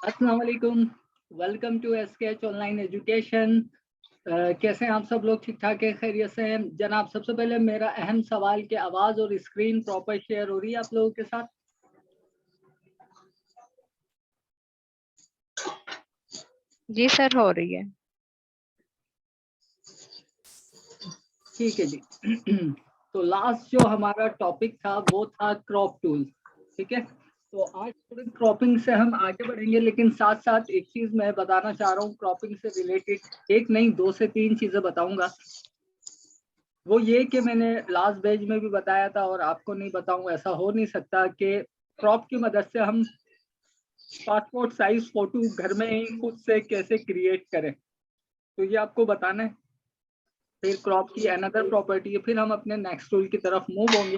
अस्सलाम वालेकुम। Welcome to SKH online education. कैसे हैं आप सब लोग? ठीक ठाक है, खैरियत से हैं जनाब? सबसे पहले मेरा अहम सवाल कि आवाज और स्क्रीन प्रॉपर शेयर हो रही है आप लोगों के साथ? जी सर, हो रही है। ठीक है जी। तो लास्ट जो हमारा टॉपिक था वो था क्रॉप टूल। ठीक है, तो आज थोड़ी क्रॉपिंग से हम आगे बढ़ेंगे, लेकिन साथ साथ एक चीज मैं बताना चाह रहा हूँ क्रॉपिंग से रिलेटेड। एक नहीं, दो से तीन चीजें बताऊंगा। वो ये कि मैंने लास्ट पेज में भी बताया था और आपको नहीं बताऊं, ऐसा हो नहीं सकता कि क्रॉप की मदद से हम पासपोर्ट साइज फोटो घर में ही खुद से कैसे क्रिएट करें, तो ये आपको बताना है। फिर क्रॉप की अनदर प्रॉपर्टी है, फिर हम अपने नेक्स्ट टूल की तरफ मूव होंगे।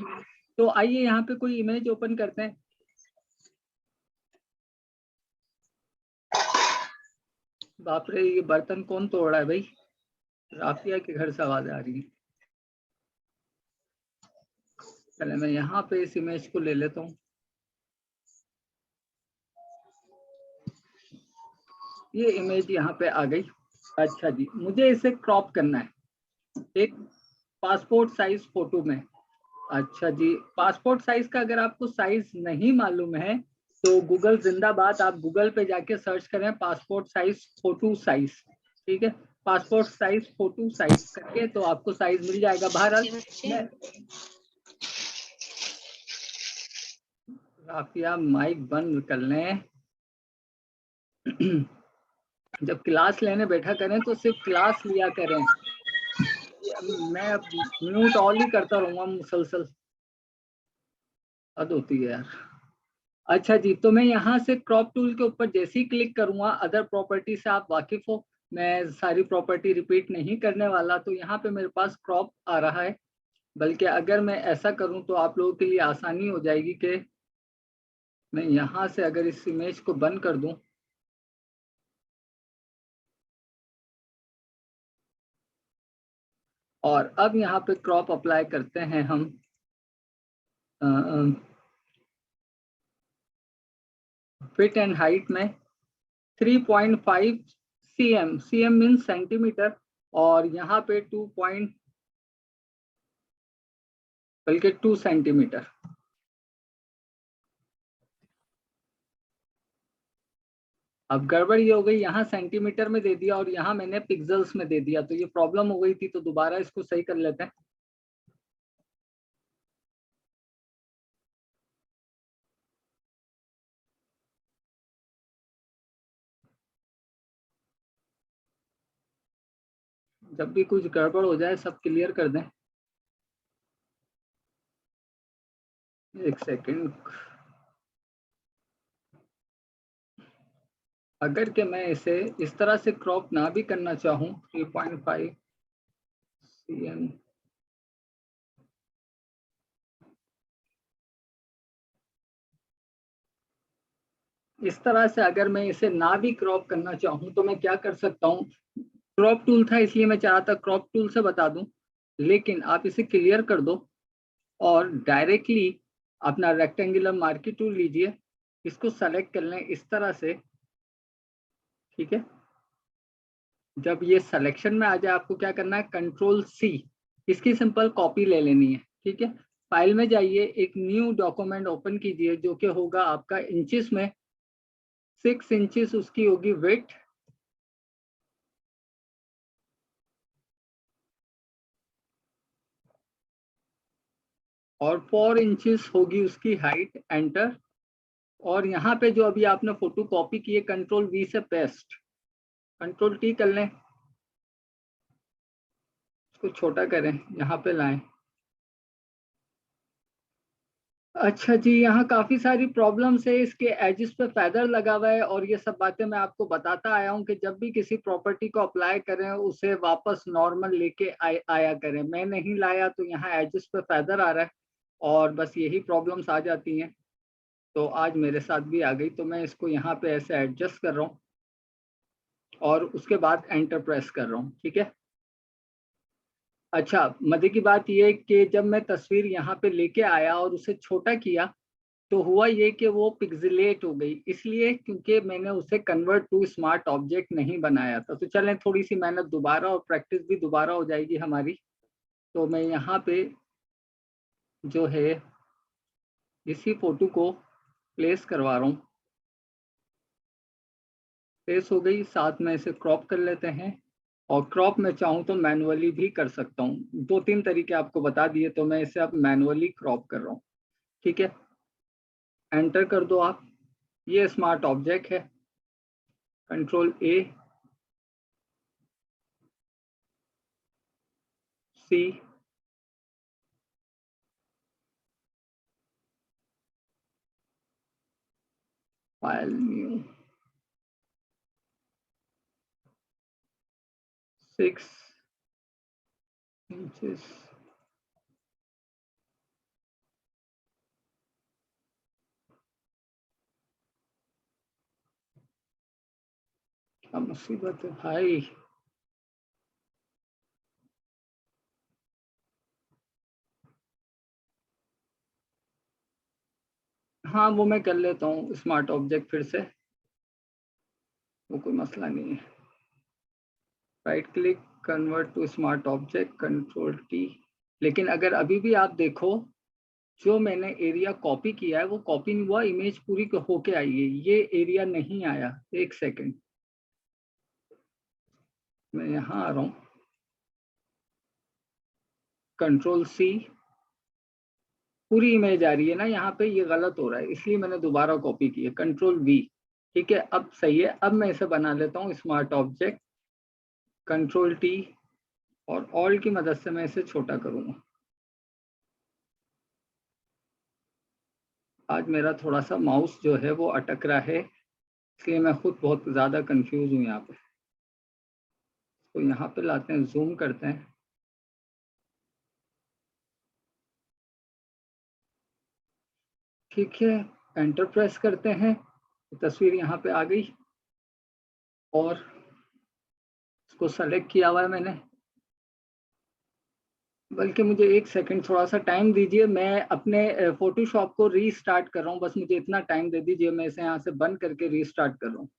तो आइए यहाँ पे कोई इमेज ओपन करते हैं। बाप रे, ये बर्तन कौन तोड़ रहा है भाई? राफिया के घर से आवाज आ रही है। पहले मैं यहाँ पे इस इमेज को ले लेता हूँ। ये इमेज यहाँ पे आ गई। अच्छा जी, मुझे इसे क्रॉप करना है एक पासपोर्ट साइज फोटो में। अच्छा जी, पासपोर्ट साइज का अगर आपको साइज नहीं मालूम है तो गूगल जिंदाबाद, आप गूगल पे जाके सर्च करें पासपोर्ट साइज फोटो साइज। ठीक है, पासपोर्ट साइज फोटो साइज करके तो आपको साइज मिल जाएगा। बहरहाल राफिया माइक बंद कर लें। जब क्लास लेने बैठा करें तो सिर्फ क्लास लिया करें। मैं अब म्यूट ऑल ही करता रहूंगा मुसलसल, हद होती है यार। अच्छा जी, तो मैं यहाँ से क्रॉप टूल के ऊपर जैसे ही क्लिक करूंगा, अदर प्रॉपर्टी से आप वाकिफ हो, मैं सारी प्रॉपर्टी रिपीट नहीं करने वाला। तो यहाँ पे मेरे पास क्रॉप आ रहा है, बल्कि अगर मैं ऐसा करूं तो आप लोगों के लिए आसानी हो जाएगी कि मैं यहाँ से अगर इस इमेज को बंद कर दूं और अब यहाँ पे क्रॉप अप्लाई करते हैं हम। फिट एंड हाइट में 3.5 cm, cm मीन सेंटीमीटर, और यहाँ पे 2 सेंटीमीटर। अब गड़बड़ ये हो गई, यहाँ सेंटीमीटर में दे दिया और यहाँ मैंने पिक्सल्स में दे दिया, तो ये प्रॉब्लम हो गई थी। तो दोबारा इसको सही कर लेते हैं। जब भी कुछ गड़बड़ हो जाए सब क्लियर कर दें। एक सेकंड। अगर कि मैं इसे इस तरह से क्रॉप ना भी करना चाहूँ, 3.5 cm, इस तरह से अगर मैं इसे ना भी क्रॉप करना चाहूँ तो मैं क्या कर सकता हूँ? क्रॉप टूल था इसलिए मैं चाह रहा था क्रॉप टूल से बता दूं, लेकिन आप इसे क्लियर कर दो और डायरेक्टली अपना रेक्टेंगुलर मार्की टूल लीजिए, इसको सेलेक्ट कर लें इस तरह से। ठीक है, जब ये सिलेक्शन में आ जाए आपको क्या करना है, कंट्रोल सी, इसकी सिंपल कॉपी ले लेनी है। ठीक है, फाइल में जाइए, एक न्यू डॉक्यूमेंट ओपन कीजिए जो कि होगा आपका इंचेस में, 6 इंचेस उसकी होगी विड्थ, और 4 इंचेस होगी उसकी हाइट। एंटर। और यहाँ पे जो अभी आपने फोटो कॉपी की है, कंट्रोल वी से पेस्ट, कंट्रोल टी कर लें, इसको छोटा करें, यहाँ पे लाएं। अच्छा जी, यहाँ काफी सारी प्रॉब्लम्स है, इसके एजेस पे फेदर लगा हुआ है और ये सब बातें मैं आपको बताता आया हूँ कि जब भी किसी प्रॉपर्टी को अप्लाई करें उसे वापस नॉर्मल लेके आया करें। मैं नहीं लाया तो यहाँ एजेस पे फेदर आ रहा है और बस यही प्रॉब्लम्स आ जाती हैं। तो आज मेरे साथ भी आ गई, तो मैं इसको यहाँ पे ऐसे एडजस्ट कर रहा हूँ और उसके बाद एंटर प्रेस कर रहा हूँ। ठीक है। अच्छा, मजे की बात यह है कि जब मैं तस्वीर यहाँ पे लेके आया और उसे छोटा किया तो हुआ ये कि वो पिक्सेलेट हो गई, इसलिए क्योंकि मैंने उसे कन्वर्ट टू स्मार्ट ऑब्जेक्ट नहीं बनाया था। तो चलें, थोड़ी सी मेहनत दोबारा और प्रैक्टिस भी दोबारा हो जाएगी हमारी। तो मैं यहाँ पे जो है इसी फोटो को प्लेस करवा रहा हूँ। प्लेस हो गई, साथ में इसे क्रॉप कर लेते हैं। और क्रॉप में चाहूँ तो मैनुअली भी कर सकता हूँ। 2-3 तरीके आपको बता दिए, तो मैं इसे अब मैनुअली क्रॉप कर रहा हूँ। ठीक है, एंटर कर दो आप। ये स्मार्ट ऑब्जेक्ट है, control A C, file new 6 inches. क्या मुसीबत है भाई। हाँ, वो मैं कर लेता हूँ स्मार्ट ऑब्जेक्ट फिर से, वो कोई मसला नहीं है। Right click, convert to smart object, control T. लेकिन अगर अभी भी आप देखो, जो मैंने एरिया कॉपी किया है वो कॉपी नहीं हुआ, इमेज पूरी होके आई है, ये एरिया नहीं आया। एक सेकेंड, मैं यहाँ आ रहा हूँ, कंट्रोल सी, पूरी इमेज आ रही है ना यहाँ पे, ये गलत हो रहा है, इसलिए मैंने दोबारा कॉपी की है, कंट्रोल वी। ठीक है, अब सही है। अब मैं इसे बना लेता हूँ स्मार्ट ऑब्जेक्ट, कंट्रोल टी, और ऑल की मदद से मैं इसे छोटा करूंगा। आज मेरा थोड़ा सा माउस जो है वो अटक रहा है, इसलिए मैं खुद बहुत ज़्यादा कंफ्यूज हूँ यहाँ पे। तो यहाँ पे लाते हैं, जूम करते हैं। ठीक है, एंटर प्रेस करते हैं, तस्वीर यहाँ पे आ गई और इसको सेलेक्ट किया हुआ है मैंने। बल्कि मुझे एक सेकंड थोड़ा सा टाइम दीजिए, मैं अपने फोटोशॉप को रीस्टार्ट कर रहा हूँ, बस मुझे इतना टाइम दे दीजिए, मैं इसे यहाँ से बंद करके रीस्टार्ट कर रहा हूँ।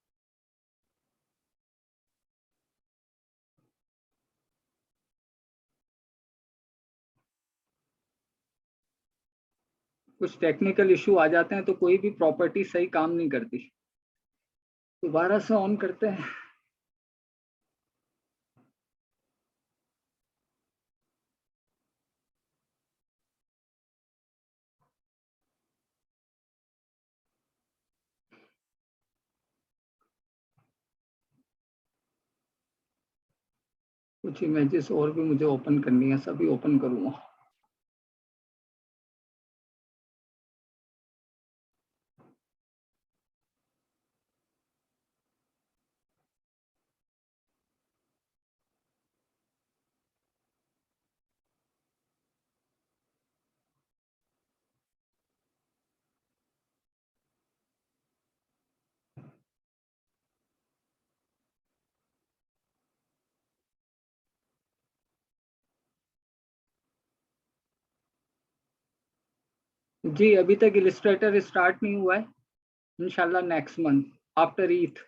कुछ टेक्निकल इशू आ जाते हैं तो कोई भी प्रॉपर्टी सही काम नहीं करती। दोबारा से ऑन करते हैं। कुछ इमेजेस और भी मुझे ओपन करनी है, सभी ओपन करूँगा। जी, अभी तक इलिस्ट्रेटर स्टार्ट नहीं हुआ है, इंशाल्लाह नेक्स्ट मंथ आफ्टर ईद।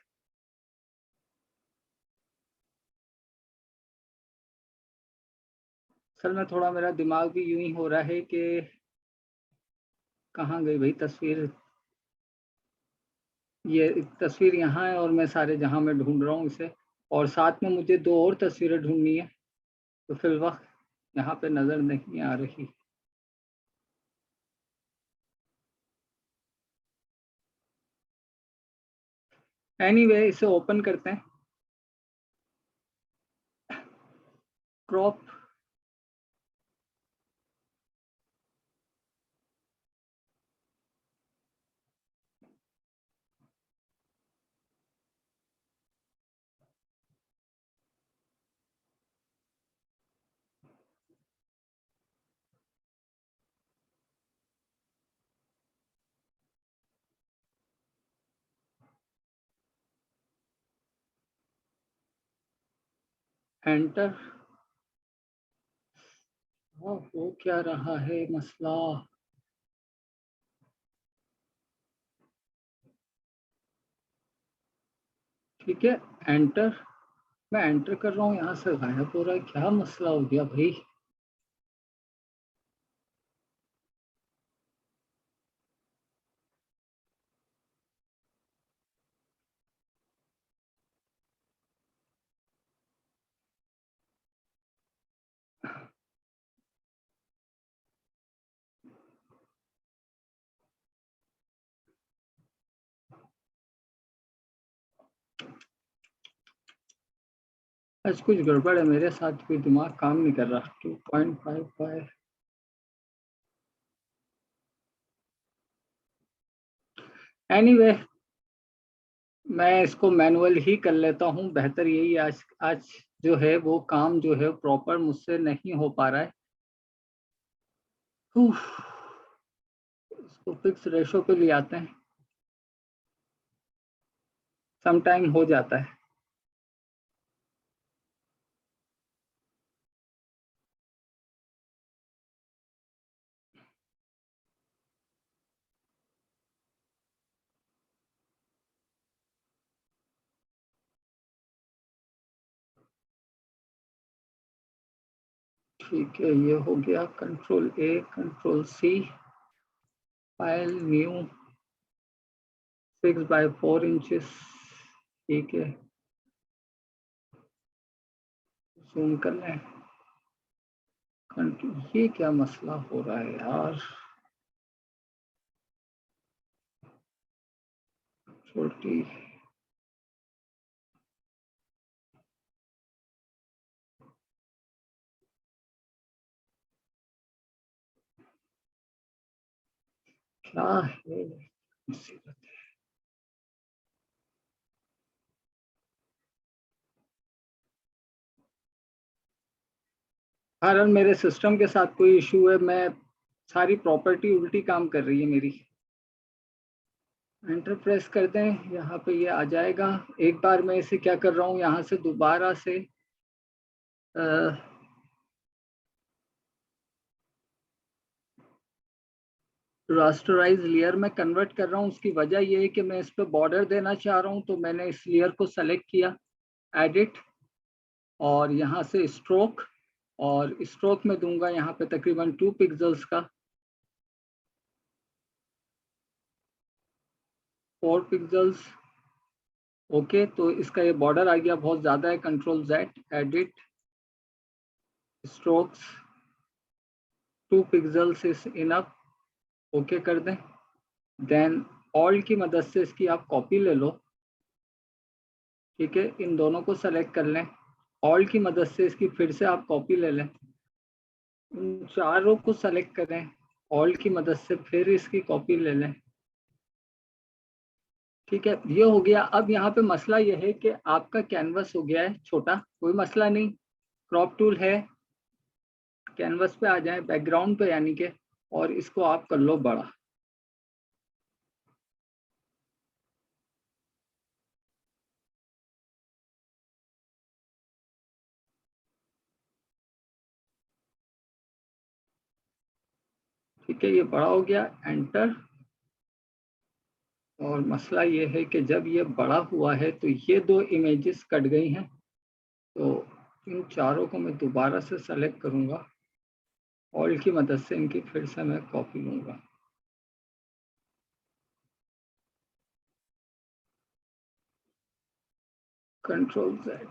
असल में थोड़ा मेरा दिमाग भी यूं ही हो रहा है कि कहाँ गई भाई तस्वीर। ये तस्वीर यहाँ है और मैं सारे जहाँ में ढूंढ रहा हूँ इसे, और साथ में मुझे 2 और तस्वीरें ढूंढनी है, तो फिर वक्त यहाँ पे नज़र नहीं आ रही। एनीवे, इसे ओपन करते हैं, क्रॉप। एंटर। वो क्या रहा है मसला। ठीक है, एंटर। मैं एंटर कर रहा हूँ, यहाँ से गायब हो रहा है, क्या मसला हो गया भाई। आज कुछ गड़बड़ है मेरे साथ, कोई दिमाग काम नहीं कर रहा। 2.55। एनीवे, मैं इसको मैनुअल ही कर लेता हूँ, बेहतर यही। आज जो है वो काम जो है प्रॉपर मुझसे नहीं हो पा रहा है। इसको फिक्स रेशो पे ले आते हैं, सम टाइम हो जाता है। ठीक है, ये हो गया। Control A, control C, file new, 6x4 inches. ठीक है, जूम कर लें। ये क्या मसला हो रहा है यार। छोटी क्या है मुसीबत। कारण मेरे सिस्टम के साथ कोई इशू है, मैं सारी प्रॉपर्टी उल्टी काम कर रही है मेरी। एंटर प्रेस कर दें, यहाँ पे ये आ जाएगा। एक बार मैं इसे क्या कर रहा हूँ, यहाँ से दोबारा से रास्टराइज लेयर में कन्वर्ट कर रहा हूँ। उसकी वजह ये है कि मैं इस पर बॉर्डर देना चाह रहा हूँ, तो मैंने इस लेयर को सेलेक्ट किया, एडिट, और यहाँ से स्ट्रोक, और स्ट्रोक में दूंगा यहाँ पे तकरीबन 2 पिक्सल्स का, 4 पिक्सल्स। ओके, तो इसका ये बॉर्डर आ गया, बहुत ज्यादा है। Control Z, edit, strokes, 2 pixels is enough. Okay कर दें। देन ऑल्ट की मदद से इसकी आप कॉपी ले लो। ठीक है, इन दोनों को सेलेक्ट कर लें, ऑल्ट की मदद से इसकी फिर से आप कॉपी ले लें। इन चारों को सेलेक्ट करें, ऑल्ट की मदद से फिर इसकी कॉपी ले लें। ठीक है, ये हो गया। अब यहाँ पे मसला ये है कि आपका कैनवस हो गया है छोटा, कोई मसला नहीं। क्रॉप टूल है, कैनवस पे आ जाए, बैकग्राउंड पे यानी कि, और इसको आप कर लो बड़ा। ठीक है, ये बड़ा हो गया, एंटर। और मसला ये है कि जब ये बड़ा हुआ है तो ये 2 इमेजेस कट गई हैं, तो इन चारों को मैं दोबारा से सेलेक्ट करूंगा, ऑल्ट की मदद से इनकी फिर से मैं कॉपी लूंगा। Control Z.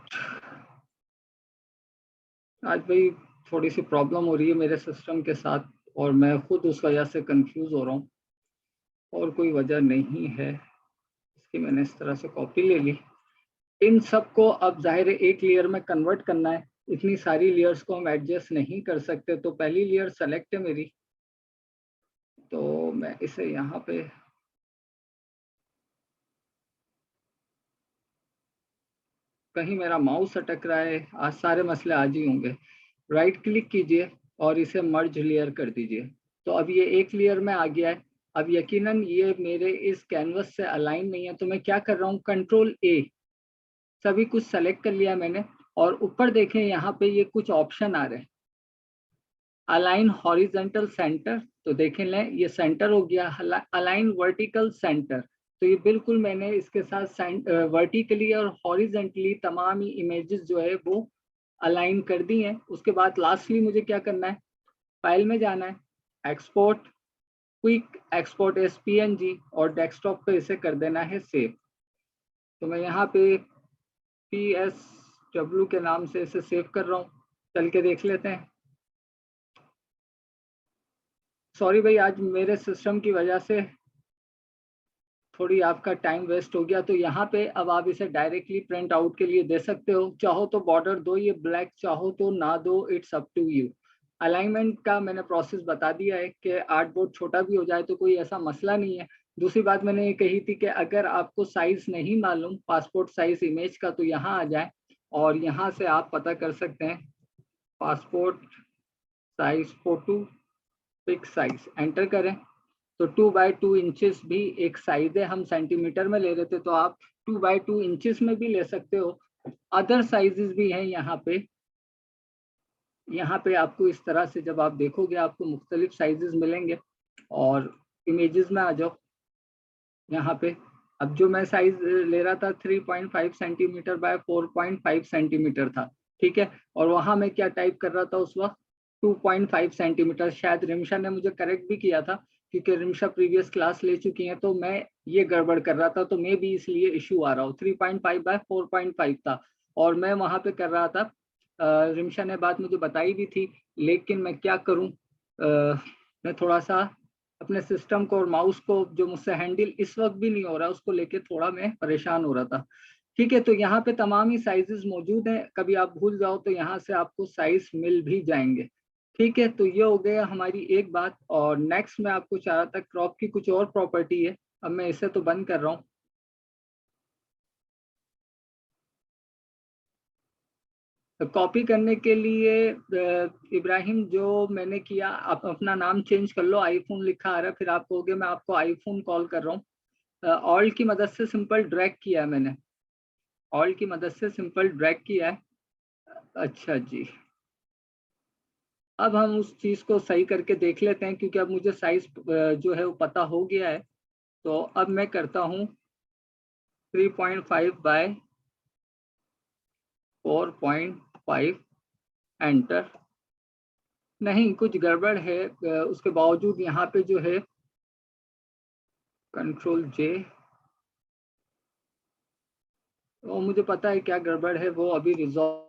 आज भाई थोड़ी सी प्रॉब्लम हो रही है मेरे सिस्टम के साथ, और मैं खुद उस वजह से कंफ्यूज हो रहा हूँ, और कोई वजह नहीं है। इसकी मैंने इस तरह से कॉपी ले ली। इन सब को अब जाहिर है एक लेयर में कन्वर्ट करना है। इतनी सारी लेयर्स को हम एडजस्ट नहीं कर सकते, तो पहली लेयर सेलेक्ट है मेरी, तो मैं इसे यहाँ पे कहीं मेरा माउस अटक रहा है, आज सारे मसले आज ही होंगे। राइट क्लिक कीजिए और इसे मर्ज लेयर कर दीजिए। तो अब ये एक लेयर में आ गया है। अब यकीनन ये मेरे इस कैनवस से अलाइन नहीं है, तो मैं क्या कर रहा हूँ, कंट्रोल ए, सभी कुछ सेलेक्ट कर लिया मैंने। और ऊपर देखें, यहाँ पे ये कुछ ऑप्शन आ रहे हैं, अलाइन हॉरिजेंटल सेंटर, तो देखें लें ये सेंटर हो गया। अलाइन वर्टिकल सेंटर, तो ये बिल्कुल मैंने इसके साथ वर्टिकली और हॉरिजेंटली तमाम ही इमेजेस जो है वो अलाइन कर दी हैं। उसके बाद लास्टली मुझे क्या करना है, फाइल में जाना है, export, quick export S PNG, और डेस्कटॉप पे इसे कर देना है सेव। तो मैं यहाँ पे PSW के नाम से इसे सेव कर रहा हूँ, चल के देख लेते हैं। सॉरी भाई, आज मेरे सिस्टम की वजह से थोड़ी आपका टाइम वेस्ट हो गया। तो यहाँ पे अब आप इसे डायरेक्टली प्रिंट आउट के लिए दे सकते हो, चाहो तो बॉर्डर दो ये ब्लैक, चाहो तो ना दो, it's up to you. Alignment का मैंने प्रोसेस बता दिया है कि आर्टबोर्ड छोटा भी हो जाए तो कोई ऐसा मसला नहीं है। दूसरी बात मैंने ये कही थी कि अगर आपको साइज नहीं मालूम पासपोर्ट साइज इमेज का, तो यहाँ आ जाए और यहाँ से आप पता कर सकते हैं passport size photo pick size, enter करें तो 2x2 इंचेस भी एक साइज है। हम सेंटीमीटर में ले रहे थे तो आप 2x2 इंचेस में भी ले सकते हो। अदर साइजेस भी हैं यहाँ पे। यहाँ पे आपको इस तरह से जब आप देखोगे आपको मुख्तलिफ साइजेस मिलेंगे। और इमेजेस में आ जाओ यहाँ पे। अब जो मैं साइज ले रहा था 3.5 सेंटीमीटर बाय 4.5 सेंटीमीटर था, ठीक है। और वहां मैं क्या टाइप कर रहा था उस वक्त, 2.5 सेंटीमीटर। शायद रिमशा ने मुझे करेक्ट भी किया था, क्योंकि रिमशा प्रीवियस क्लास ले चुकी हैं, तो मैं ये गड़बड़ कर रहा था, तो मैं भी इसलिए इशू आ रहा हूँ। 3.5 बाय 4.5 था और मैं वहां पे कर रहा था। रिमशा ने बात मुझे बताई भी थी, लेकिन मैं क्या करूँ, मैं थोड़ा सा अपने सिस्टम को और माउस को जो मुझसे हैंडल इस वक्त भी नहीं हो रहा, उसको लेके थोड़ा मैं परेशान हो रहा था। ठीक है, तो यहाँ पे तमाम ही साइजेस मौजूद हैं, कभी आप भूल जाओ तो यहाँ से आपको साइज मिल भी जाएंगे। ठीक है, तो ये हो गया हमारी एक बात। और नेक्स्ट मैं आपको चाह रहा था, क्रॉप की कुछ और प्रॉपर्टी है। अब मैं इसे तो बंद कर रहा हूँ। तो कॉपी करने के लिए इब्राहिम, जो मैंने किया, आप अपना नाम चेंज कर लो, आईफोन लिखा आ रहा है, फिर आप कहोगे मैं आपको आईफोन कॉल कर रहा हूँ। ऑल्ट की मदद से सिंपल ड्रैग किया है मैंने, ऑल्ट की मदद से सिंपल ड्रैग किया है। अच्छा जी, अब हम उस चीज़ को सही करके देख लेते हैं, क्योंकि अब मुझे साइज जो है वो पता हो गया है। तो अब मैं करता हूँ 3.5 बाय 4.5, एंटर। नहीं, कुछ गड़बड़ है, उसके बावजूद यहाँ पे जो है Ctrl+J, वो मुझे पता है क्या गड़बड़ है, वो अभी रिजॉल्व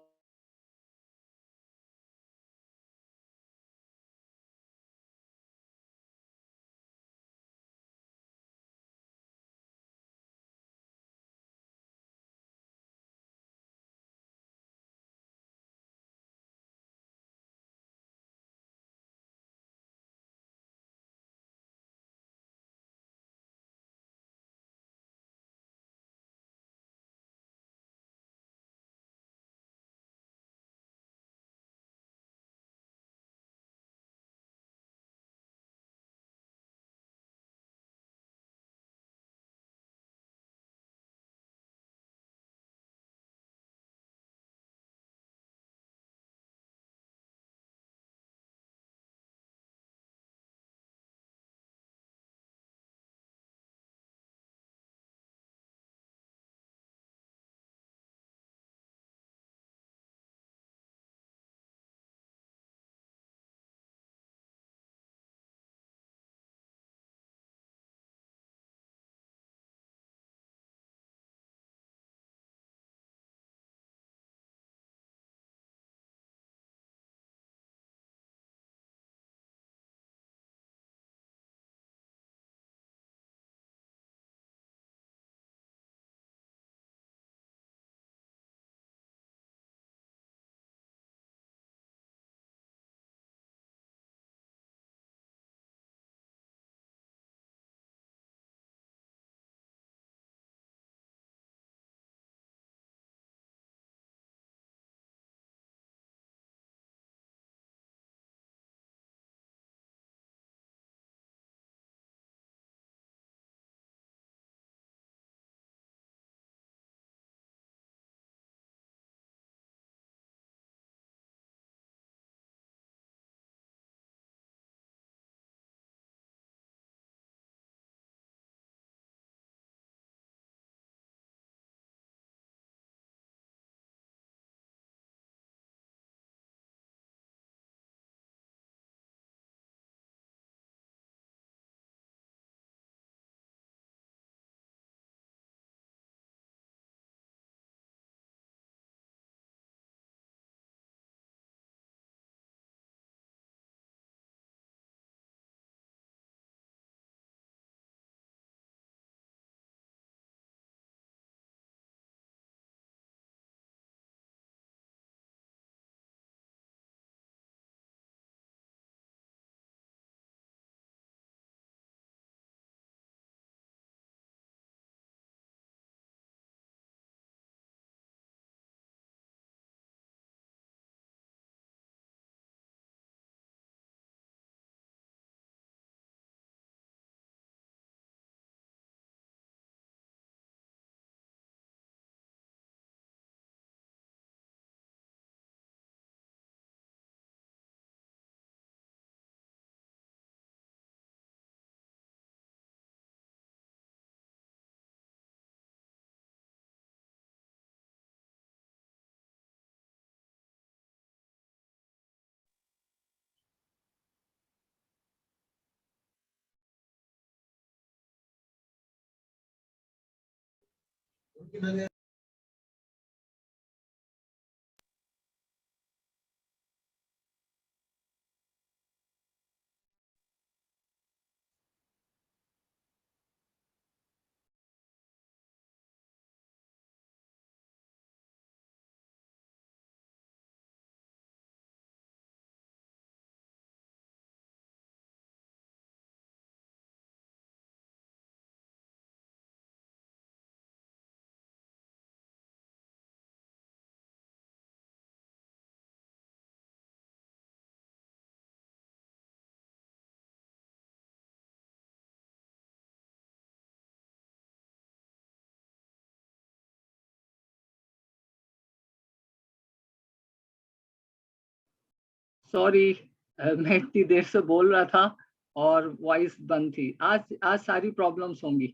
सॉरी, मैं इतनी देर से बोल रहा था और वॉइस बंद थी। आज सारी प्रॉब्लम्स होंगी।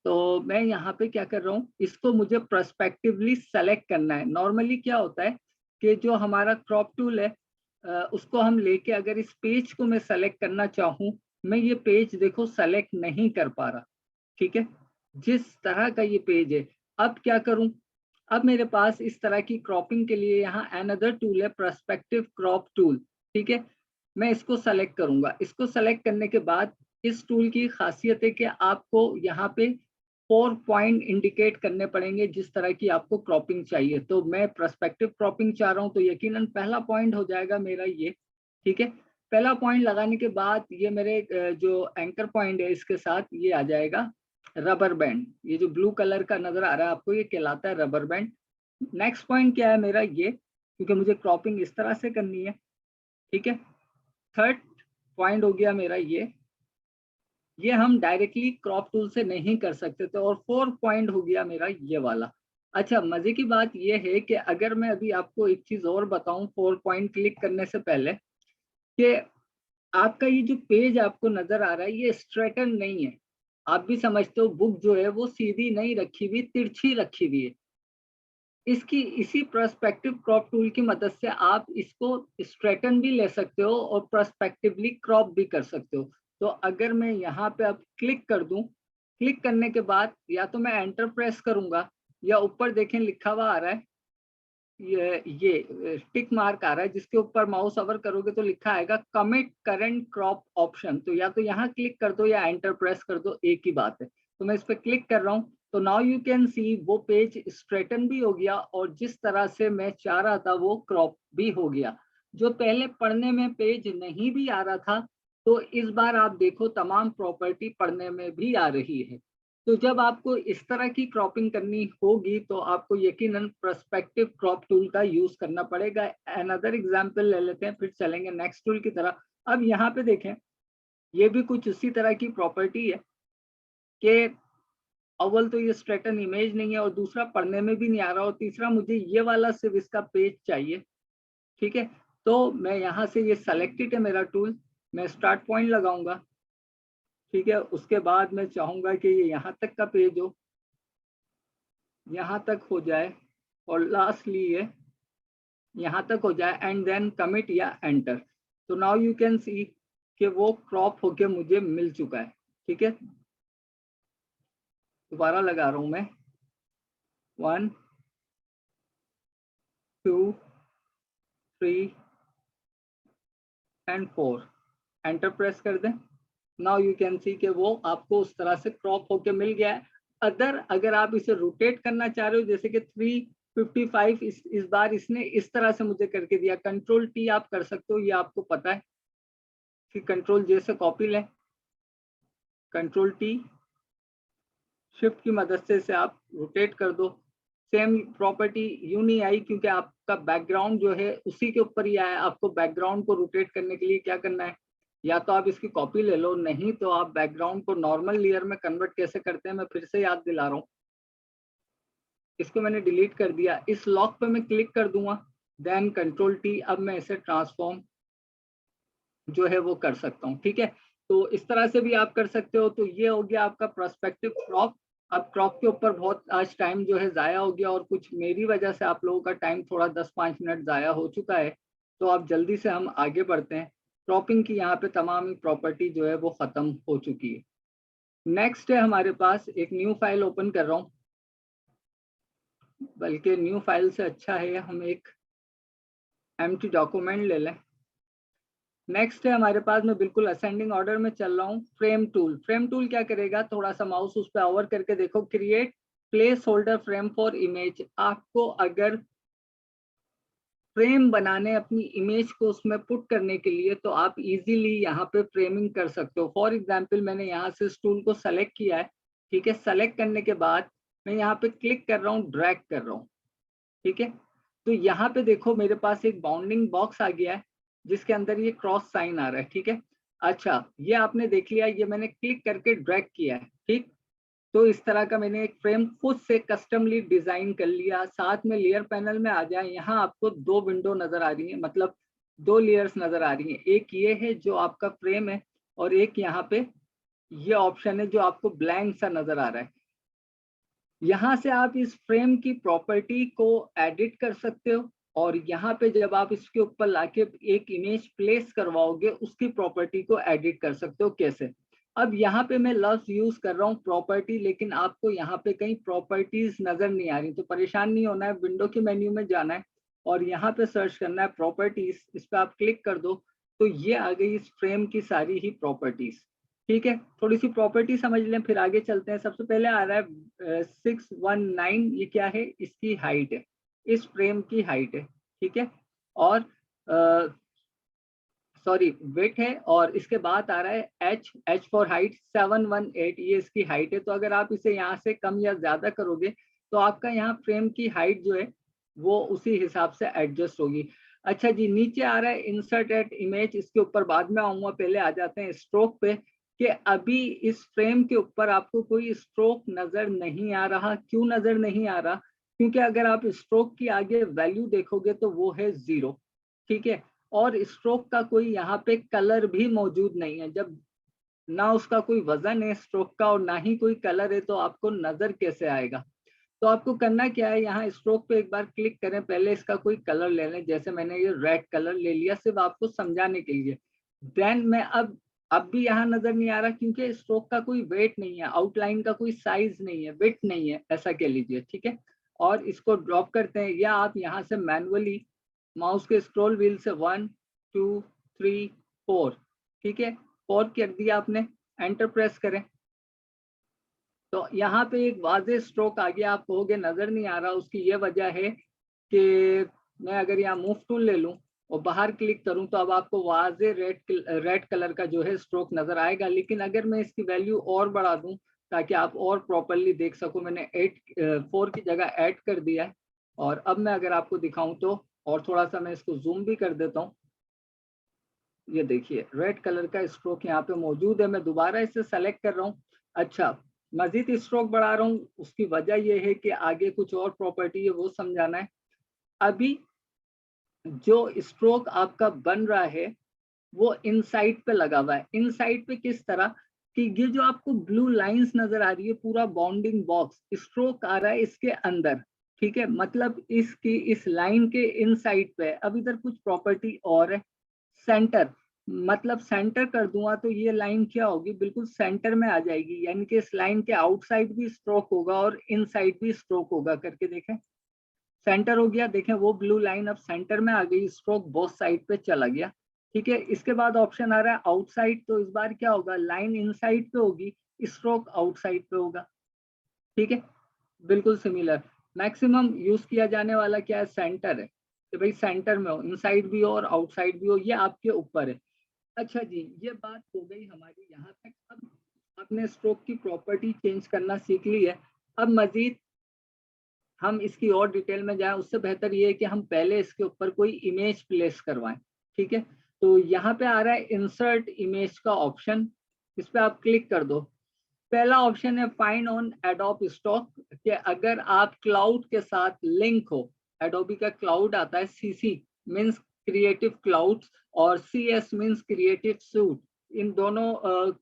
तो मैं यहाँ पे क्या कर रहा हूँ, इसको मुझे पर्सपेक्टिवली सेलेक्ट करना है। नॉर्मली क्या होता है कि जो हमारा क्रॉप टूल है उसको हम लेके अगर इस पेज को मैं सेलेक्ट करना चाहूँ, मैं ये पेज देखो सेलेक्ट नहीं कर पा रहा। ठीक है, जिस तरह का ये पेज है। अब क्या करूं, अब मेरे पास इस तरह की क्रॉपिंग के लिए यहाँ अनदर टूल है, पर्सपेक्टिव क्रॉप टूल। ठीक है, मैं इसको सेलेक्ट करूंगा। इसको सेलेक्ट करने के बाद इस टूल की खासियत है कि आपको यहाँ पे 4 पॉइंट इंडिकेट करने पड़ेंगे जिस तरह की आपको क्रॉपिंग चाहिए। तो मैं पर्सपेक्टिव क्रॉपिंग चाह रहा हूँ, तो यकीनन पहला पॉइंट हो जाएगा मेरा ये। ठीक है, पहला पॉइंट लगाने के बाद ये मेरे जो एंकर पॉइंट है इसके साथ ये आ जाएगा रबर बैंड। ये जो ब्लू कलर का नजर आ रहा है आपको, ये कहलाता है रबर बैंड। नेक्स्ट पॉइंट क्या है मेरा ये, क्योंकि मुझे क्रॉपिंग इस तरह से करनी है। ठीक है, थर्ड पॉइंट हो गया मेरा ये हम डायरेक्टली क्रॉप टूल से नहीं कर सकते थे। और 4 पॉइंट हो गया मेरा ये वाला। अच्छा, मजे की बात ये है कि अगर मैं अभी आपको एक चीज और बताऊं 4 पॉइंट क्लिक करने से पहले, कि आपका ये जो पेज आपको नजर आ रहा है ये स्ट्रेटन नहीं है। आप भी समझते हो बुक जो है वो सीधी नहीं रखी हुई, तिरछी रखी हुई है। इसकी इसी पर्सपेक्टिव क्रॉप टूल की मदद से आप इसको स्ट्रेटन भी ले सकते हो और पर्सपेक्टिवली क्रॉप भी कर सकते हो। तो अगर मैं यहाँ पे अब क्लिक कर दूं, क्लिक करने के बाद या तो मैं एंटर प्रेस करूंगा, या ऊपर देखें लिखा हुआ आ रहा है, ये टिक मार्क आ रहा है, जिसके ऊपर माउस ओवर करोगे तो लिखा आएगा कमिट करंट क्रॉप ऑप्शन। तो या तो यहाँ क्लिक कर दो या एंटर प्रेस कर दो, एक ही बात है। तो मैं इस पर क्लिक कर रहा हूँ, तो नाउ यू कैन सी वो पेज स्ट्रेटन भी हो गया और जिस तरह से मैं चाह रहा था वो क्रॉप भी हो गया। जो पहले पढ़ने में पेज नहीं भी आ रहा था, तो इस बार आप देखो तमाम प्रॉपर्टी पढ़ने में भी आ रही है। तो जब आपको इस तरह की क्रॉपिंग करनी होगी तो आपको यकीनन पर्सपेक्टिव क्रॉप टूल का यूज करना पड़ेगा। अनदर एग्जांपल ले लेते हैं, फिर चलेंगे नेक्स्ट टूल की तरह। अब यहाँ पे देखें, ये भी कुछ उसी तरह की प्रॉपर्टी है कि अव्वल तो ये स्ट्रेटन इमेज नहीं है और दूसरा पढ़ने में भी नहीं आ रहा, और तीसरा मुझे ये वाला सिर्फ इसका पेज चाहिए। ठीक है, तो मैं यहाँ से ये सेलेक्टेड है मेरा टूल, मैं स्टार्ट पॉइंट लगाऊंगा। ठीक है, उसके बाद मैं चाहूंगा कि ये यहाँ तक का पेज हो, यहाँ तक हो जाए, और लास्टली ये यहाँ तक हो जाए, एंड देन कमिट या एंटर। तो नाउ यू कैन सी कि वो क्रॉप होके मुझे मिल चुका है। ठीक है, दोबारा लगा रहा हूं मैं, 1 2 3 एंड 4, एंटर प्रेस कर दें। नाउ यू कैन सी कि वो आपको उस तरह से क्रॉप होके मिल गया है। अगर आप इसे रोटेट करना चाह रहे हो, जैसे कि 355 इस बार इसने इस तरह से मुझे करके दिया, कंट्रोल टी आप कर सकते हो, ये आपको पता है कि कंट्रोल जे से कॉपी लें, कंट्रोल टी, शिफ्ट की मदद से इसे आप रोटेट कर दो। सेम प्रॉपर्टी यूं नहीं आई क्योंकि आपका बैकग्राउंड जो है उसी के ऊपर ही आया। आपको बैकग्राउंड को रोटेट करने के लिए क्या करना है, या तो आप इसकी कॉपी ले लो, नहीं तो आप बैकग्राउंड को नॉर्मल लेयर में कन्वर्ट कैसे करते हैं मैं फिर से याद दिला रहा हूँ। इसको मैंने डिलीट कर दिया, इस लॉक पे मैं क्लिक कर दूंगा, देन कंट्रोल टी, अब मैं इसे ट्रांसफॉर्म जो है वो कर सकता हूँ। ठीक है, तो इस तरह से भी आप कर सकते हो। तो ये हो गया आपका पर्सपेक्टिव क्रॉप। अब क्रॉप के ऊपर बहुत आज टाइम जो है जाया हो गया, और कुछ मेरी वजह से आप लोगों का टाइम थोड़ा 10-5 मिनट जाया हो चुका है। तो आप जल्दी से हम आगे बढ़ते हैं। क्रॉपिंग की यहाँ पे तमाम प्रॉपर्टी जो है वो खत्म हो चुकी है। नेक्स्ट है हमारे पास एक न्यू फाइल ओपन कर रहा हूँ, बल्कि न्यू फाइल से अच्छा है हम एक एम्प्टी डॉक्यूमेंट ले लें। नेक्स्ट है हमारे पास, मैं बिल्कुल असेंडिंग ऑर्डर में चल रहा हूँ, फ्रेम टूल। फ्रेम टूल क्या करेगा, थोड़ा सा माउस उस पर ओवर करके देखो, create place holder frame for image. आपको अगर फ्रेम बनाने अपनी इमेज को उसमें पुट करने के लिए, तो आप इजीली यहाँ पे फ्रेमिंग कर सकते हो। फॉर एग्जांपल मैंने यहाँ से इस टूल को सेलेक्ट किया है, ठीक है। सेलेक्ट करने के बाद मैं यहाँ पे क्लिक कर रहा हूँ, ड्रैग कर रहा हूँ, ठीक है। तो यहाँ पे देखो मेरे पास एक बाउंडिंग बॉक्स आ गया है जिसके अंदर ये क्रॉस साइन आ रहा है, ठीक है। अच्छा, ये आपने देख लिया, ये मैंने क्लिक करके ड्रैग किया है, ठीक। तो इस तरह का मैंने एक फ्रेम खुद से कस्टमली डिजाइन कर लिया। साथ में लेयर पैनल में आ जाए, यहाँ आपको दो विंडो नजर आ रही है, मतलब दो लेयर्स नजर आ रही हैं। एक ये है जो आपका फ्रेम है, और एक यहाँ पे ये ऑप्शन है जो आपको ब्लैंक सा नजर आ रहा है। यहाँ से आप इस फ्रेम की प्रॉपर्टी को एडिट कर सकते हो, और यहाँ पे जब आप इसके ऊपर लाके एक इमेज प्लेस करवाओगे, उसकी प्रॉपर्टी को एडिट कर सकते हो। कैसे, अब यहाँ पे मैं लफ्ज यूज कर रहा हूँ प्रॉपर्टी, लेकिन आपको यहाँ पे कहीं प्रॉपर्टीज नजर नहीं आ रही, तो परेशान नहीं होना है। विंडो के मेन्यू में जाना है और यहाँ पे सर्च करना है प्रॉपर्टीज, इस पर आप क्लिक कर दो, तो ये आ गई इस फ्रेम की सारी ही प्रॉपर्टीज, ठीक है। थोड़ी सी प्रॉपर्टी समझ लें, फिर आगे चलते हैं। सबसे पहले आ रहा है 619, ये क्या है, इसकी हाइट है, इस फ्रेम की हाइट है, ठीक है। और सॉरी वेट है, और इसके बाद आ रहा है एच फॉर हाइट 718, ये इसकी हाइट है। तो अगर आप इसे यहाँ से कम या ज्यादा करोगे, तो आपका यहाँ फ्रेम की हाइट जो है वो उसी हिसाब से एडजस्ट होगी। अच्छा जी, नीचे आ रहा है इंसर्ट एट इमेज, इसके ऊपर बाद में आऊंगा, पहले आ जाते हैं स्ट्रोक पे, कि अभी इस फ्रेम के ऊपर आपको कोई स्ट्रोक नजर नहीं आ रहा। क्यों नजर नहीं आ रहा, क्योंकि अगर आप स्ट्रोक की आगे वैल्यू देखोगे तो वो है 0, ठीक है। और स्ट्रोक का कोई यहाँ पे कलर भी मौजूद नहीं है। जब ना उसका कोई वजन है स्ट्रोक का, और ना ही कोई कलर है, तो आपको नजर कैसे आएगा। तो आपको करना क्या है, यहाँ स्ट्रोक पे एक बार क्लिक करें, पहले इसका कोई कलर ले लें, जैसे मैंने ये रेड कलर ले लिया सिर्फ आपको समझाने के लिए। देन मैं अब भी यहाँ नजर नहीं आ रहा, क्योंकि स्ट्रोक का कोई वेट नहीं है, आउटलाइन का कोई साइज नहीं है, विड्थ नहीं है, ऐसा कह लीजिए, ठीक है। और इसको ड्रॉप करते हैं, या आप यहाँ से मैनुअली माउस के स्क्रॉल व्हील से 1 2 3 4, ठीक है, 4 कर दिया आपने, एंटर प्रेस करें। तो यहाँ पे एक वाजे स्ट्रोक आ गया, आप कहोगे नजर नहीं आ रहा, उसकी ये वजह है कि मैं अगर यहाँ मूव टूल ले लूँ और बाहर क्लिक करूँ, तो अब आपको वाजे रेड कलर का जो है स्ट्रोक नजर आएगा। लेकिन अगर मैं इसकी वैल्यू और बढ़ा दूं ताकि आप और प्रॉपरली देख सको, मैंने 4 की जगह ऐड कर दिया है। और अब मैं अगर आपको दिखाऊं तो, और थोड़ा सा मैं इसको जूम भी कर देता हूँ, ये देखिए रेड कलर का स्ट्रोक यहाँ पे मौजूद है। मैं दोबारा इसे सेलेक्ट कर रहा हूँ। अच्छा, मजीद स्ट्रोक बढ़ा रहा हूँ, उसकी वजह यह है कि आगे कुछ और प्रॉपर्टी है वो समझाना है। अभी जो स्ट्रोक आपका बन रहा है वो इनसाइड पे लगा हुआ है। इनसाइड पे किस तरह कि ये जो आपको ब्लू लाइंस नजर आ रही है, पूरा बाउंडिंग बॉक्स, स्ट्रोक आ रहा है इसके अंदर, ठीक है। मतलब इसकी इस लाइन के इनसाइड पे। अब इधर कुछ प्रॉपर्टी और है, सेंटर, मतलब सेंटर कर दूंगा तो ये लाइन क्या होगी, बिल्कुल सेंटर में आ जाएगी, यानी कि इस लाइन के आउटसाइड भी स्ट्रोक होगा और इनसाइड भी स्ट्रोक होगा। करके देखें, सेंटर हो गया, देखें वो ब्लू लाइन अब सेंटर में आ गई, स्ट्रोक बोथ साइड पे चला गया, ठीक है। इसके बाद ऑप्शन आ रहा है आउटसाइड, तो इस बार क्या होगा, लाइन इनसाइड पे होगी, स्ट्रोक आउटसाइड पे होगा, ठीक है। बिल्कुल सिमिलर। मैक्सिमम यूज किया जाने वाला क्या है, सेंटर है, कि भाई सेंटर में हो, इनसाइड भी हो और आउटसाइड भी हो, ये आपके ऊपर है। अच्छा जी, ये बात हो गई हमारी यहाँ तक। अब आपने स्ट्रोक की प्रॉपर्टी चेंज करना सीख ली है। अब मजीद हम इसकी और डिटेल में जाएं, उससे बेहतर ये है कि हम पहले इसके ऊपर कोई इमेज प्लेस करवाएं, ठीक है। तो यहाँ पे आ रहा है इंसर्ट इमेज का ऑप्शन, इस पे आप क्लिक कर दो। पहला ऑप्शन है फाइंड ऑन एडोब स्टॉक, कि अगर आप क्लाउड के साथ लिंक हो, एडोबी का क्लाउड आता है, सीसी मीन्स क्रिएटिव क्लाउड और सीएस मीन्स क्रिएटिव सूट। इन दोनों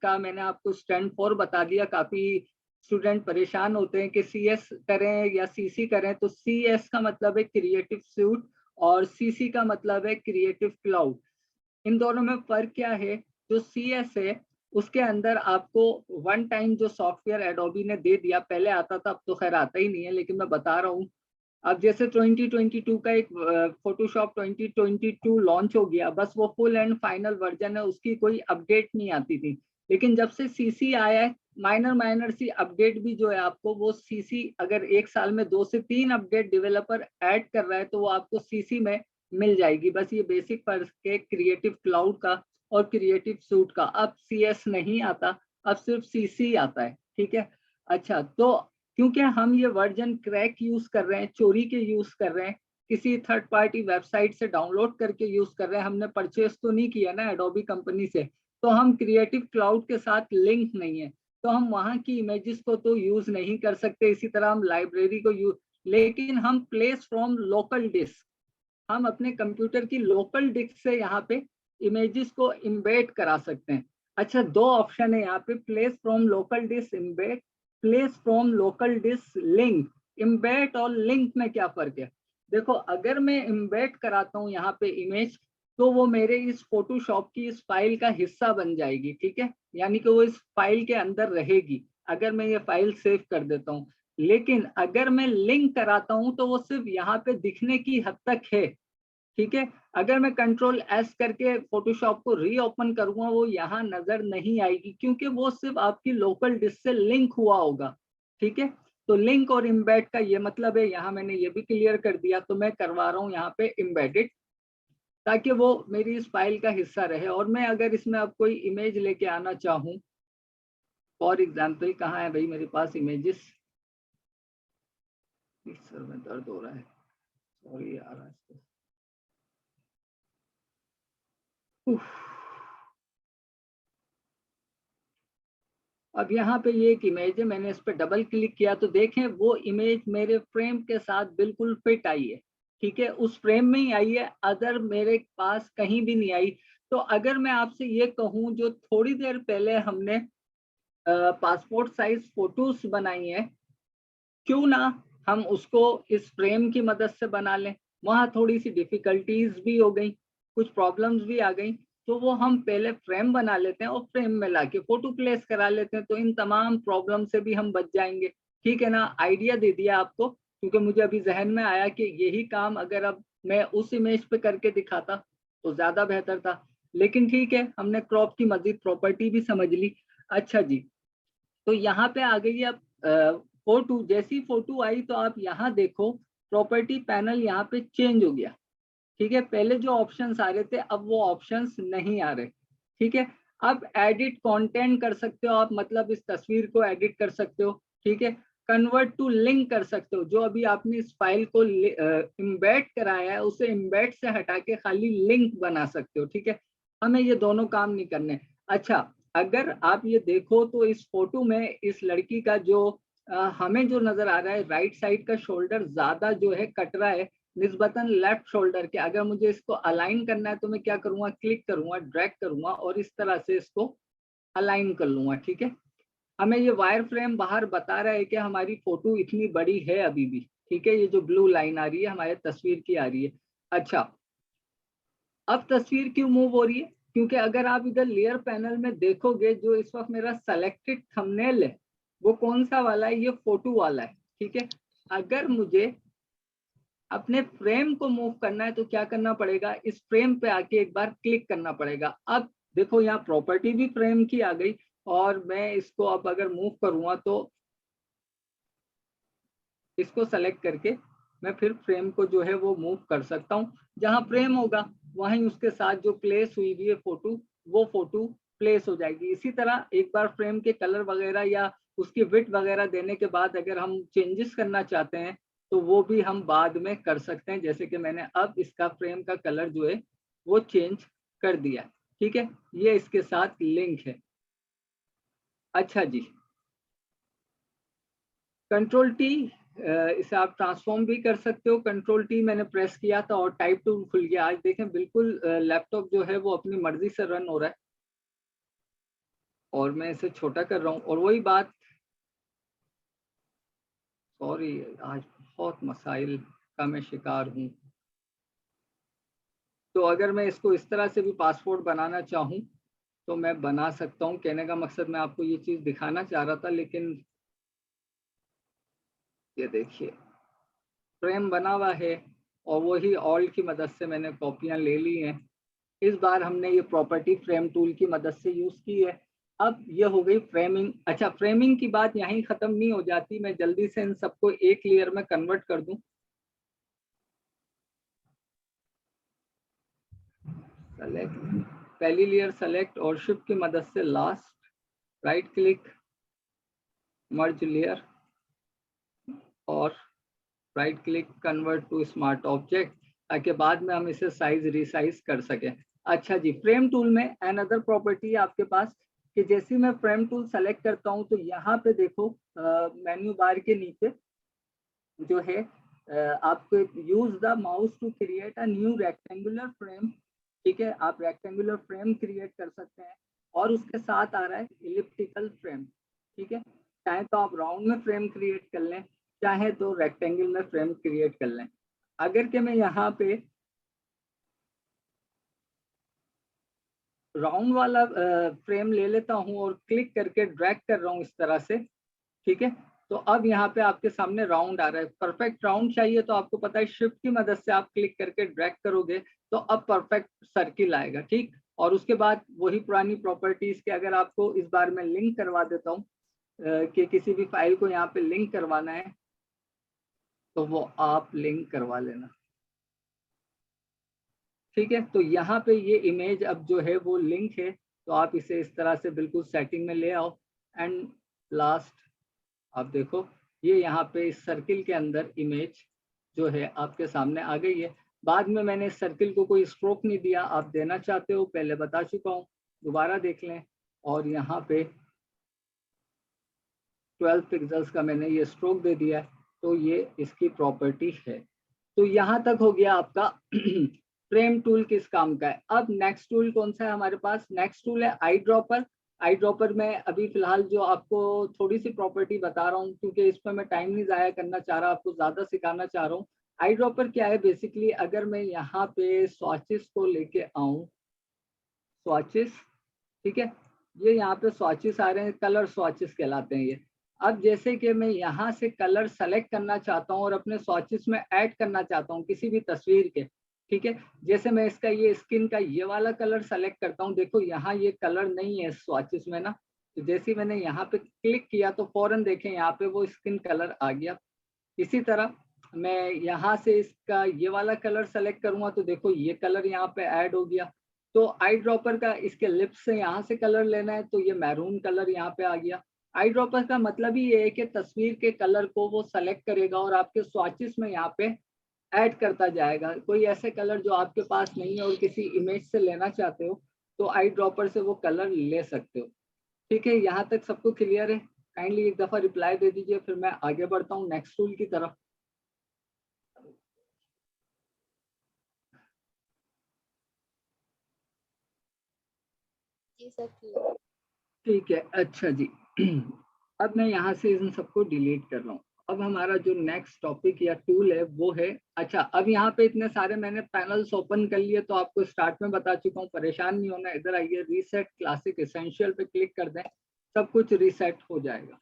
का मैंने आपको स्टैंड फॉर बता दिया। काफी स्टूडेंट परेशान होते हैं कि सीएस करें या सीसी करें, तो सीएस का मतलब है क्रिएटिव सूट और सीसी का मतलब है क्रिएटिव क्लाउड। इन दोनों में फर्क क्या है, जो सीएस है उसके अंदर आपको वन टाइम जो सॉफ्टवेयर एडोबी ने दे दिया, पहले आता था, अब तो खैर आता ही नहीं है, लेकिन मैं बता रहा हूँ। अब जैसे 2022 का एक फोटोशॉप 2022 लॉन्च हो गया, बस वो फुल एंड फाइनल वर्जन है, उसकी कोई अपडेट नहीं आती थी। लेकिन जब से सीसी आया है, माइनर सी अपडेट भी जो है आपको वो सीसी, अगर एक साल में 2 से 3 अपडेट डेवलपर ऐड कर रहा है तो वो आपको सीसी में मिल जाएगी। बस ये बेसिक फर्क है क्रिएटिव क्लाउड का और क्रिएटिव सूट का। अब CS नहीं आता, अब सिर्फ सीसी आता है, ठीक है। अच्छा, तो क्योंकि हम ये वर्जन क्रैक यूज कर रहे हैं, चोरी के यूज कर रहे हैं, किसी थर्ड पार्टी वेबसाइट से डाउनलोड करके यूज कर रहे हैं, हमने परचेस तो नहीं किया ना एडोबी कंपनी से, तो हम क्रिएटिव क्लाउड के साथ लिंक नहीं है, तो हम वहां की इमेजेस को तो यूज नहीं कर सकते। इसी तरह हम लाइब्रेरी को यूज, लेकिन हम प्लेस फ्रॉम लोकल डिस्क, हम अपने कंप्यूटर की लोकल डिस्क से यहाँ पे इमेजेस को इम्बेड करा सकते हैं। अच्छा, 2 ऑप्शन है यहाँ पे, place from local disk embed, place from local disk link. Embed और लिंक में क्या फर्क है? देखो, अगर मैं इम्बेड कराता हूँ यहाँ पे इमेज, तो वो मेरे इस फोटोशॉप की इस फाइल का हिस्सा बन जाएगी, ठीक है, यानी कि वो इस फाइल के अंदर रहेगी अगर मैं ये फाइल सेव कर देता हूँ। लेकिन अगर मैं लिंक कराता हूँ तो वो सिर्फ यहाँ पे दिखने की हद तक है, ठीक है। अगर मैं Ctrl+S करके फोटोशॉप को रीओपन करूंगा, वो यहाँ नजर नहीं आएगी, क्योंकि वो सिर्फ आपकी लोकल डिस्क से लिंक हुआ होगा, ठीक है। तो लिंक और इम्बेड का ये मतलब है, यहाँ मैंने ये भी क्लियर कर दिया। तो मैं करवा रहा हूँ यहाँ पे इम्बेडेड, ताकि वो मेरी इस फाइल का हिस्सा रहे। और मैं अगर इसमें अब कोई इमेज लेके आना चाहूँ, फॉर एग्जाम्पल, कहाँ है भाई मेरे पास इमेजेस, सर में दर्द हो रहा है, सॉरी यार। अब यहाँ पे ये एक इमेज है, मैंने इस पर डबल क्लिक किया तो देखें वो इमेज मेरे फ्रेम के साथ बिल्कुल फिट आई है, ठीक है, उस फ्रेम में ही आई है, अदर मेरे पास कहीं भी नहीं आई। तो अगर मैं आपसे ये कहूँ, जो थोड़ी देर पहले हमने पासपोर्ट साइज फोटोज बनाई है, क्यों ना हम उसको इस फ्रेम की मदद से बना लें। वहाँ थोड़ी सी डिफिकल्टीज भी हो गई, कुछ प्रॉब्लम्स भी आ गई, तो वो हम पहले फ्रेम बना लेते हैं और फ्रेम में लाके फोटो प्लेस करा लेते हैं, तो इन तमाम प्रॉब्लम से भी हम बच जाएंगे, ठीक है ना। आइडिया दे दिया आपको, क्योंकि मुझे अभी जहन में आया कि यही काम अगर अब मैं उस इमेज पे करके दिखाता तो ज्यादा बेहतर था। लेकिन ठीक है, हमने क्रॉप की मजीद प्रॉपर्टी भी समझ ली। अच्छा जी, तो यहाँ पे आ गई अब फोटो। जैसी फोटो आई तो आप यहाँ देखो, प्रॉपर्टी पैनल यहाँ पे चेंज हो गया, ठीक है। पहले जो ऑप्शंस आ रहे थे, अब वो ऑप्शंस नहीं आ रहे, ठीक है। अब एडिट कंटेंट कर सकते हो आप, मतलब इस तस्वीर को एडिट कर सकते हो, ठीक है। कन्वर्ट टू लिंक कर सकते हो, जो अभी आपने इस फाइल को इम्बेड कराया है उसे इम्बेड से हटा के खाली लिंक बना सकते हो, ठीक है। हमें ये दोनों काम नहीं करने। अच्छा, अगर आप ये देखो तो इस फोटो में इस लड़की का जो हमें जो नजर आ रहा है, राइट साइड का शोल्डर ज्यादा जो है कट रहा है निस्बतन लेफ्ट शोल्डर के। अगर मुझे इसको अलाइन करना है तो मैं क्या करूंगा, क्लिक करूंगा, ड्रैग करूंगा और इस तरह से इसको अलाइन कर लूंगा, ठीक है। हमें ये वायर फ्रेम बाहर बता रहा है कि हमारी फोटो इतनी बड़ी है अभी भी, ठीक है। ये जो ब्लू लाइन आ रही है हमारे तस्वीर की आ रही है। अच्छा, अब तस्वीर क्यों मूव हो रही है? क्योंकि अगर आप इधर लेयर पैनल में देखोगे, जो इस वक्त मेरा सेलेक्टेड थंबनेल है वो कौन सा वाला है, ये फोटो वाला है, ठीक है। अगर मुझे अपने फ्रेम को मूव करना है तो क्या करना पड़ेगा, इस फ्रेम पे आके एक बार क्लिक करना पड़ेगा। अब देखो यहाँ प्रॉपर्टी भी फ्रेम की आ गई, और मैं इसको अब अगर मूव करूंगा तो इसको सेलेक्ट करके मैं फिर फ्रेम को जो है वो मूव कर सकता हूँ। जहाँ फ्रेम होगा वहीं उसके साथ जो प्लेस हुई हुई है फोटो, वो फोटो प्लेस हो जाएगी। इसी तरह एक बार फ्रेम के कलर वगैरह या उसकी विड्थ वगैरह देने के बाद अगर हम चेंजेस करना चाहते हैं तो वो भी हम बाद में कर सकते हैं, जैसे कि मैंने अब इसका फ्रेम का कलर जो है वो चेंज कर दिया, ठीक है। ये इसके साथ लिंक है। अच्छा जी, Ctrl+T, इसे आप ट्रांसफॉर्म भी कर सकते हो। Ctrl+T मैंने प्रेस किया था और टाइप टूल खुल गया। आज देखें बिल्कुल लैपटॉप जो है वो अपनी मर्जी से रन हो रहा है, और मैं इसे छोटा कर रहा हूँ। और वही बात, सॉरी, आज बहुत मसाइल का मैं शिकार हूँ। तो अगर मैं इसको इस तरह से भी पासपोर्ट बनाना चाहूँ तो मैं बना सकता हूँ। कहने का मकसद मैं आपको ये चीज़ दिखाना चाह रहा था, लेकिन ये देखिए फ्रेम बना हुआ है और वही ऑल्ट की मदद से मैंने कॉपियाँ ले ली हैं। इस बार हमने ये प्रॉपर्टी फ्रेम टूल की मदद से यूज़ की है। अब ये हो गई फ्रेमिंग। अच्छा, फ्रेमिंग की बात यहीं ख़त्म नहीं हो जाती, मैं जल्दी से इन सबको एक लेयर में कन्वर्ट कर दूं। सेलेक्ट, पहली लेयर सेलेक्ट और शिफ्ट की मदद से last, right click, merge layer और right click convert to smart object, ताकि बाद में हम इसे साइज रिसाइज कर सकें। अच्छा जी, फ्रेम टूल में अनदर प्रॉपर्टी है आपके पास कि जैसे मैं फ्रेम टूल सेलेक्ट करता हूं तो यहाँ पे देखो मेन्यू बार के नीचे जो है आपको use the mouse to create a new rectangular frame. ठीक है, आप रेक्टेंगुलर फ्रेम क्रिएट कर सकते हैं और उसके साथ आ रहा है इलिप्टिकल फ्रेम। ठीक है, चाहे तो आप राउंड में फ्रेम क्रिएट कर लें, चाहे तो रेक्टेंगल में फ्रेम क्रिएट कर लें। अगर कि मैं यहाँ पे राउंड वाला फ्रेम ले लेता हूँ और क्लिक करके ड्रैग कर रहा हूँ इस तरह से, ठीक है, तो अब यहाँ पे आपके सामने राउंड आ रहा है। परफेक्ट राउंड चाहिए तो आपको पता है शिफ्ट की मदद से आप क्लिक करके ड्रैग करोगे तो अब परफेक्ट सर्किल आएगा। ठीक, और उसके बाद वही पुरानी प्रॉपर्टीज के अगर आपको इस बार मैं लिंक करवा देता हूँ कि किसी भी फाइल को यहाँ पे लिंक करवाना है तो वो आप लिंक करवा लेना। ठीक है, तो यहाँ पे ये इमेज अब जो है वो लिंक है, तो आप इसे इस तरह से बिल्कुल सेटिंग में ले आओ एंड लास्ट आप देखो ये यहाँ पे इस सर्किल के अंदर इमेज जो है आपके सामने आ गई है। बाद में मैंने इस सर्किल को कोई स्ट्रोक नहीं दिया, आप देना चाहते हो पहले बता चुका हूँ, दोबारा देख लें। और यहाँ पे 12 पिक्सल्स का मैंने ये स्ट्रोक दे दिया है, तो ये इसकी प्रॉपर्टी है। तो यहाँ तक हो गया आपका फ्रेम टूल किस काम का है। अब नेक्स्ट टूल कौन सा है हमारे पास? नेक्स्ट टूल है आई ड्रॉपर। आई ड्रॉपर में अभी फिलहाल जो आपको थोड़ी सी प्रॉपर्टी बता रहा हूँ, क्योंकि इस पर मैं टाइम नहीं ज़ाया करना चाह रहा, आपको ज़्यादा सिखाना चाह रहा हूँ। आई ड्रॉपर क्या है बेसिकली, अगर मैं यहाँ पे स्वॉचेस को लेके आऊँ, स्वॉचेस, ठीक है, ये यहाँ पे स्वॉचेस आ रहे हैं, कलर स्वॉचेस कहलाते हैं ये। अब जैसे कि मैं यहाँ से कलर सेलेक्ट करना चाहता हूँ और अपने स्वॉचेस में ऐड करना चाहता हूँ किसी भी तस्वीर के, ठीक है, जैसे मैं इसका ये स्किन का ये वाला कलर सेलेक्ट करता हूँ, देखो यहाँ ये कलर नहीं है स्वॉचेस में ना, तो जैसे मैंने यहाँ पे क्लिक किया तो फौरन देखें यहाँ पे वो स्किन कलर आ गया। इसी तरह मैं यहाँ से इसका ये वाला कलर सेलेक्ट करूंगा तो देखो ये कलर यहाँ पे ऐड हो गया। तो आई ड्रॉपर का इसके लिप्स से यहाँ से कलर लेना है तो ये मैरून कलर यहाँ पे आ गया। आई ड्रॉपर का मतलब ही ये है कि तस्वीर के कलर को वो सेलेक्ट करेगा और आपके स्वॉचेस में यहाँ पे ऐड करता जाएगा। कोई ऐसे कलर जो आपके पास नहीं है और किसी इमेज से लेना चाहते हो तो आई ड्रॉपर से वो कलर ले सकते हो। ठीक है, यहाँ तक सबको क्लियर है? काइंडली एक दफा रिप्लाई दे दीजिए, फिर मैं आगे बढ़ता हूँ नेक्स्ट टूल की तरफ। जी सर। ठीक है, अच्छा जी अब मैं यहाँ से इन सबको डिलीट कर रहा हूँ। अब हमारा जो नेक्स्ट टॉपिक या टूल है वो है, अच्छा अब यहाँ पे इतने सारे मैंने पैनल्स ओपन कर लिए तो आपको स्टार्ट में बता चुका हूँ, परेशान नहीं होना। इधर आइए, रीसेट क्लासिक एसेंशियल पे क्लिक कर दें, सब कुछ रीसेट हो जाएगा।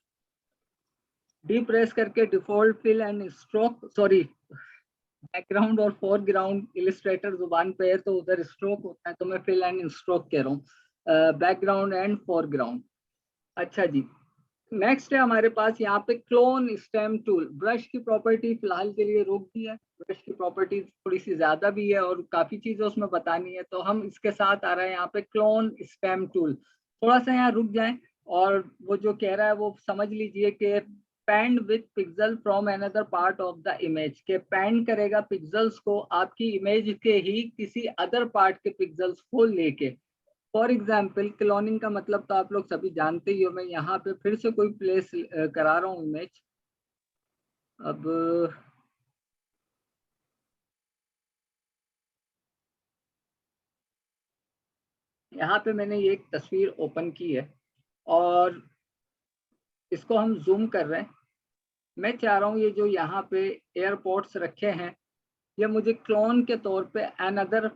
डी प्रेस करके default fill and stroke, sorry background और फोरग्राउंड इलिस्ट्रेटर जुबान पे है तो उधर स्ट्रोक होता है, तो मैं फिल एंड स्ट्रोक कह रहा हूँ, बैकग्राउंड एंड फोरग्राउंड। अच्छा जी, नेक्स्ट है हमारे पास यहाँ पे क्लोन स्टेम टूल। ब्रश की प्रॉपर्टी फिलहाल के लिए रोक दी है, ब्रश की प्रॉपर्टी थोड़ी सी ज्यादा भी है और काफी चीजें उसमें बतानी है, तो हम इसके साथ आ रहे हैं यहाँ पे क्लोन स्टेम टूल। थोड़ा सा यहाँ रुक जाएं और वो जो कह रहा है वो समझ लीजिए कि panned with pixel from another part of the image, के पैंड करेगा पिक्सल्स को आपकी इमेज के ही किसी अदर पार्ट के पिक्सल्स को लेके। फॉर एग्जाम्पल क्लोनिंग का मतलब तो आप लोग सभी जानते ही हो। मैं यहाँ पे फिर से कोई प्लेस करा रहा हूँ इमेज। अब यहाँ पे मैंने ये एक तस्वीर ओपन की है और इसको हम जूम कर रहे हैं। मैं चाह रहा हूँ ये जो यहाँ पे एयरपोर्ट्स रखे हैं ये मुझे क्लोन के तौर पे अनदर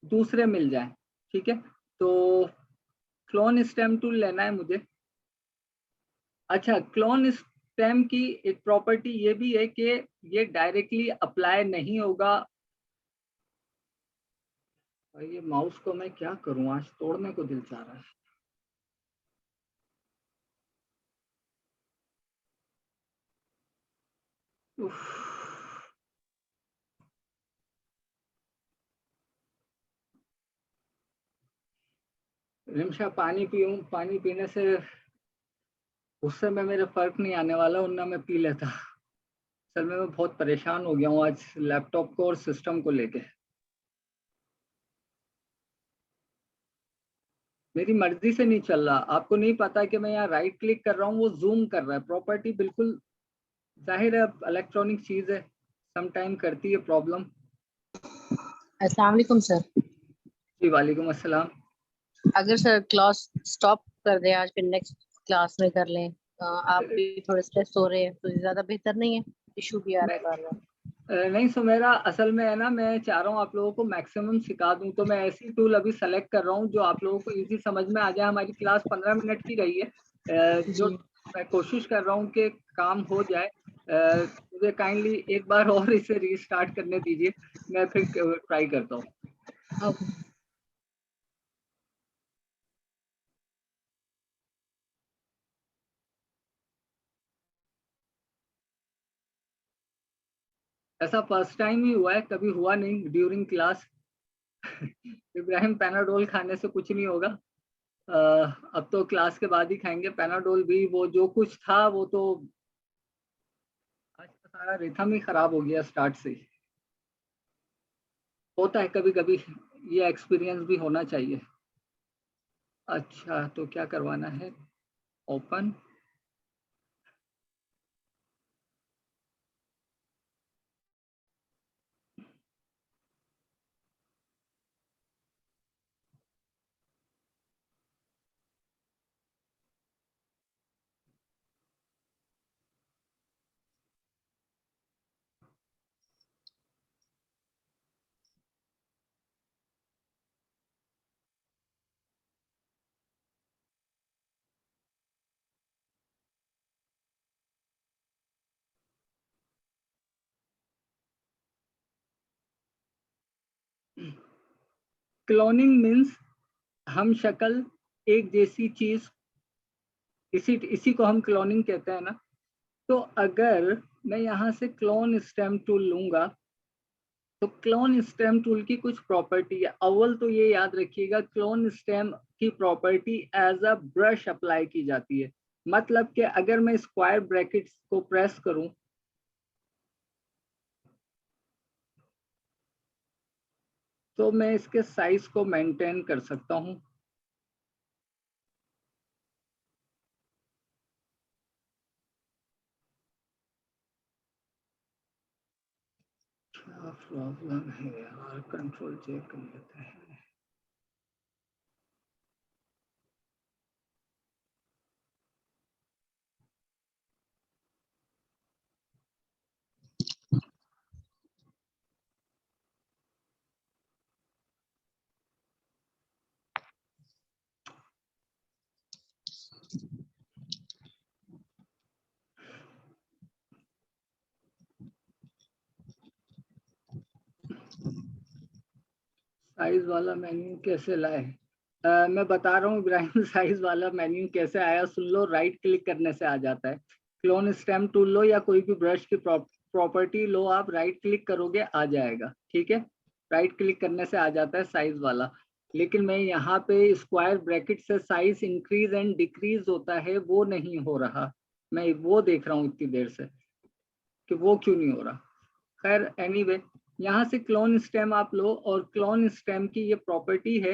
दूसरे मिल जाए। ठीक है, तो क्लोन स्टेम टूल लेना है मुझे। अच्छा, क्लोन स्टेम की एक प्रॉपर्टी ये भी है कि ये डायरेक्टली अप्लाई नहीं होगा। और ये माउस को मैं क्या करूं, आज तोड़ने को दिल चाह रहा है। उफ। रिमशा, पानी पीऊं? पानी पीने से उससे में मेरे फर्क नहीं आने वाला, वरना मैं पी लेता। असल में मैं बहुत परेशान हो गया हूँ आज लैपटॉप को और सिस्टम को लेके। मेरी मर्जी से नहीं चल रहा। आपको नहीं पता कि मैं यहाँ राइट क्लिक कर रहा हूँ, वो जूम कर रहा है प्रॉपर्टी। बिल्कुल जाहिर है, इलेक्ट्रॉनिक चीज है, सम टाइम करती है प्रॉब्लम। अस्सलाम वालेकुम सर। जी वालेकुम अस्सलाम। अगर सर क्लास स्टॉप कर दें आज, फिर नेक्स्ट क्लास में कर लें। आप भी थोड़े स्ट्रेस हो रहे हैं तो ज्यादा बेहतर नहीं है? इशू भी आ रहा है बार बार। नहीं सुमेरा, असल में है ना, मैं चाह रहा हूँ आप लोगों को मैक्सिमम सिखा दूं, तो मैं ऐसी टूल अभी सेलेक्ट कर रहा हूँ जो आप लोगों को इजी समझ में आ जाए। हमारी क्लास 15 मिनट की रही है। जो जी मैं कोशिश कर रहा हूँ कि काम हो जाए। मुझे काइंडली एक बार और इसे रीस्टार्ट करने दीजिए, मैं फिर ट्राई करता हूँ। ओके। ऐसा फर्स्ट टाइम ही हुआ है, कभी हुआ नहीं ड्यूरिंग क्लास। इब्राहिम, पैनाडोल खाने से कुछ नहीं होगा। अब तो क्लास के बाद ही खाएंगे पैनाडोल भी। वो जो कुछ था वो तो आज का सारा रिथम ही खराब हो गया स्टार्ट से ही। होता है कभी कभी, ये एक्सपीरियंस भी होना चाहिए। अच्छा, तो क्या करवाना है? ओपन। क्लोनिंग मीन्स हम शक्ल एक जैसी चीज, इसी को हम क्लोनिंग कहते हैं ना। तो अगर मैं यहाँ से क्लोन स्टेम टूल लूंगा, तो क्लोन स्टेम टूल की कुछ प्रॉपर्टी है। अव्वल तो ये याद रखिएगा, क्लोन स्टेम की property as a brush apply की जाती है। मतलब कि अगर मैं स्क्वायर ब्रैकेट्स को प्रेस करूं, तो मैं इसके साइज को मेंटेन कर सकता हूं। क्या प्रॉब्लम है यार, कंट्रोल चेक कर लेते हैं। साइज वाला मेन्यू कैसे लाए? मैं बता रहा हूँ इब्राहिम, साइज वाला मेन्यू कैसे आया सुन लो। राइट क्लिक करने से आ जाता है। क्लोन स्टेम टूल लो या कोई भी ब्रश की प्रॉपर्टी लो, आप राइट क्लिक करोगे आ जाएगा, ठीक है। राइट क्लिक करने से आ जाता है साइज वाला। लेकिन मैं यहाँ पे स्क्वायर ब्रैकेट से साइज इंक्रीज एंड डिक्रीज होता है, वो नहीं हो रहा। मैं वो देख रहा हूँ इतनी देर से कि वो क्यों नहीं हो रहा। खैर एनीवे, यहाँ से क्लोन स्टेम आप लो, और क्लोन स्टेम की ये प्रॉपर्टी है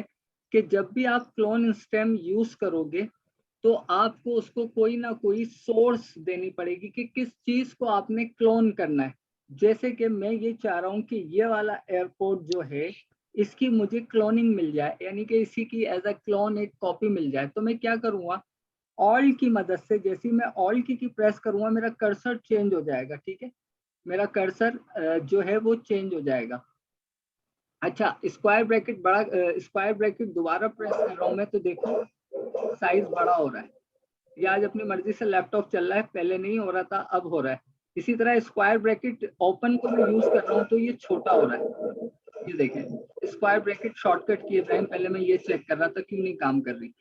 कि जब भी आप क्लोन स्टेम यूज करोगे, तो आपको उसको कोई ना कोई सोर्स देनी पड़ेगी कि किस चीज को आपने क्लोन करना है। जैसे कि मैं ये चाह रहा हूँ कि ये वाला एयरपोर्ट जो है, इसकी मुझे क्लोनिंग मिल जाए, यानी कि इसी की एज अ क्लोन एक कॉपी मिल जाए। तो मैं क्या करूँगा, ऑल्ट की मदद से, जैसे मैं ऑल्ट की प्रेस करूंगा, मेरा कर्सर चेंज हो जाएगा, ठीक है। मेरा कर्सर जो है वो चेंज हो जाएगा। अच्छा, स्क्वायर ब्रैकेट बड़ा, स्क्वायर ब्रैकेट दोबारा प्रेस कर रहा हूं मैं, तो देखो साइज बड़ा हो रहा है। ये आज अपनी मर्जी से लैपटॉप चल रहा है, पहले नहीं हो रहा था, अब हो रहा है। इसी तरह स्क्वायर ब्रैकेट ओपन को मैं यूज कर रहा हूँ तो ये छोटा हो रहा है। ये देखें स्क्वायर ब्रैकेट शॉर्टकट किए टाइम पहले मैं ये चेक कर रहा था क्यों नहीं काम कर रही।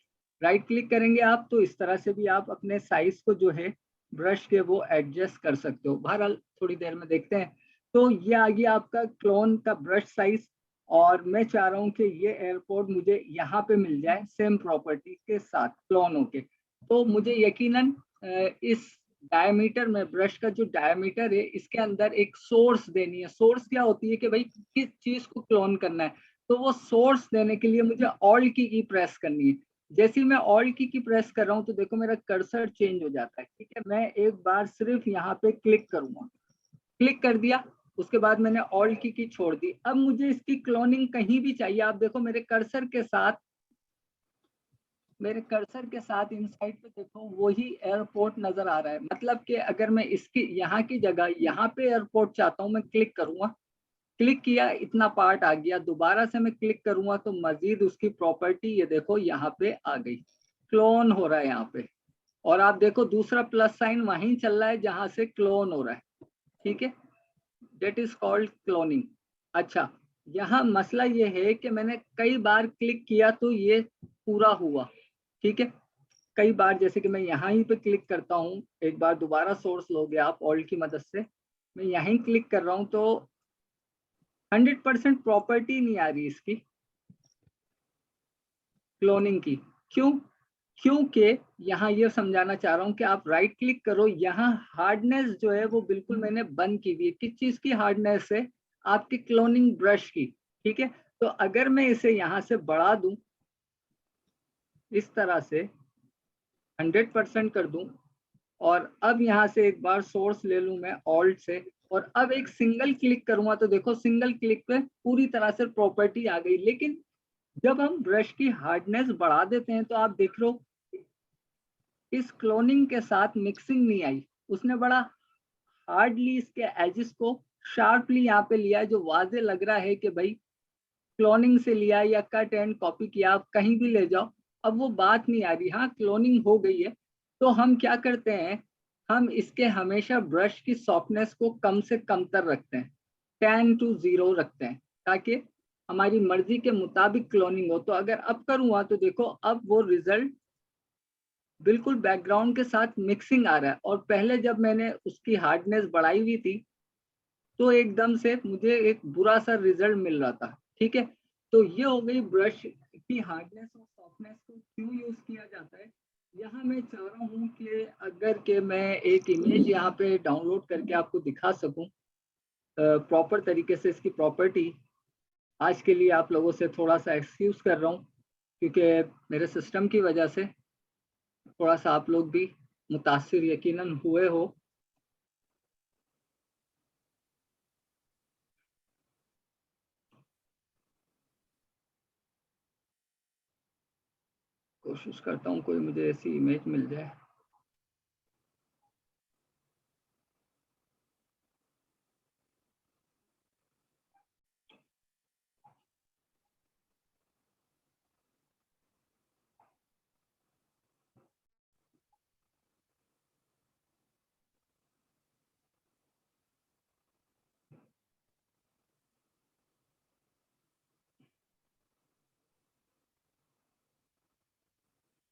राइट क्लिक करेंगे आप तो इस तरह से भी आप अपने साइज को जो है ब्रश के वो एडजस्ट कर सकते हो। बहरहाल थोड़ी देर में देखते हैं। तो ये आ गया आपका क्लोन का ब्रश साइज, और मैं चाह रहा हूँ कि ये एयरपोर्ट मुझे यहाँ पे मिल जाए सेम प्रॉपर्टी के साथ क्लोन होके। तो मुझे यकीनन इस डायमीटर में ब्रश का जो डायमीटर है इसके अंदर एक सोर्स देनी है। सोर्स क्या होती है कि भाई किस चीज को क्लोन करना है, तो वो सोर्स देने के लिए मुझे ऑल्ट की प्रेस करनी है। जैसे ही मैं ऑल्ट की प्रेस कर रहा हूँ तो देखो मेरा कर्सर चेंज हो जाता है। ठीक है, मैं एक बार सिर्फ यहाँ पे क्लिक करूंगा, क्लिक कर दिया, उसके बाद मैंने ऑल्ट की छोड़ दी। अब मुझे इसकी क्लोनिंग कहीं भी चाहिए। आप देखो मेरे कर्सर के साथ इनसाइड पे देखो वही एयरपोर्ट नजर आ रहा है। मतलब कि अगर मैं इसकी यहाँ की जगह यहाँ पे एयरपोर्ट चाहता हूँ, मैं क्लिक करूंगा, क्लिक किया, इतना पार्ट आ गया, दोबारा से मैं क्लिक करूंगा तो मजीद उसकी प्रॉपर्टी ये देखो यहाँ पे आ गई, क्लोन हो रहा है यहाँ पे। और आप देखो दूसरा प्लस साइन वहीं चल रहा है जहां से क्लोन हो रहा है। ठीक है, डेट इज कॉल्ड क्लोनिंग। अच्छा, यहाँ मसला ये है कि मैंने कई बार क्लिक किया तो ये पूरा हुआ। ठीक है, कई बार जैसे कि मैं यहाँ ही पे क्लिक करता हूँ, एक बार दोबारा सोर्स लोगे आप ऑल्ट की मदद से, मैं यहीं क्लिक कर रहा हूँ तो 100% प्रॉपर्टी नहीं आ रही इसकी क्लोनिंग की। क्यों? क्योंकि यहाँ ये समझाना चाह रहा हूँ कि आप राइट क्लिक करो, यहाँ हार्डनेस जो है वो बिल्कुल मैंने बंद की हुई है। किस चीज की हार्डनेस है? आपकी क्लोनिंग ब्रश की। ठीक है, तो अगर मैं इसे यहाँ से बढ़ा दूं इस तरह से 100% कर दूं, और अब यहाँ से एक बार सोर्स ले लूं मैं ऑल्ट से, और अब एक सिंगल क्लिक करूंगा तो देखो सिंगल क्लिक पे पूरी तरह से प्रॉपर्टी आ गई। लेकिन जब हम ब्रश की हार्डनेस बढ़ा देते हैं तो आप देख लो इस क्लोनिंग के साथ मिक्सिंग नहीं आई। उसने बड़ा हार्डली इसके एजेस को शार्पली यहाँ पे लिया है, जो वाजे लग रहा है कि भाई क्लोनिंग से लिया या कट एंड कॉपी किया, आप कहीं भी ले जाओ, अब वो बात नहीं आ रही। हाँ, क्लोनिंग हो गई है। तो हम क्या करते हैं, हम इसके हमेशा ब्रश की सॉफ्टनेस को कम से कम तर रखते हैं, 10 to 0 रखते हैं, ताकि हमारी मर्जी के मुताबिक क्लोनिंग हो। तो अगर अब करूँगा तो देखो अब वो रिजल्ट बिल्कुल बैकग्राउंड के साथ मिक्सिंग आ रहा है। और पहले जब मैंने उसकी हार्डनेस बढ़ाई हुई थी तो एकदम से मुझे एक बुरा सा रिजल्ट मिल रहा था। ठीक है, तो ये हो गई ब्रश की हार्डनेस और सॉफ्टनेस को क्यों यूज किया जाता है। यहाँ मैं चाह रहा हूँ कि अगर के मैं एक इमेज यहाँ पे डाउनलोड करके आपको दिखा सकूँ प्रॉपर तरीके से इसकी प्रॉपर्टी। आज के लिए आप लोगों से थोड़ा सा एक्सक्यूज कर रहा हूँ क्योंकि मेरे सिस्टम की वजह से थोड़ा सा आप लोग भी मुतासिर यकीनन हुए हो। कोशिश करता हूँ कोई मुझे ऐसी इमेज मिल जाए।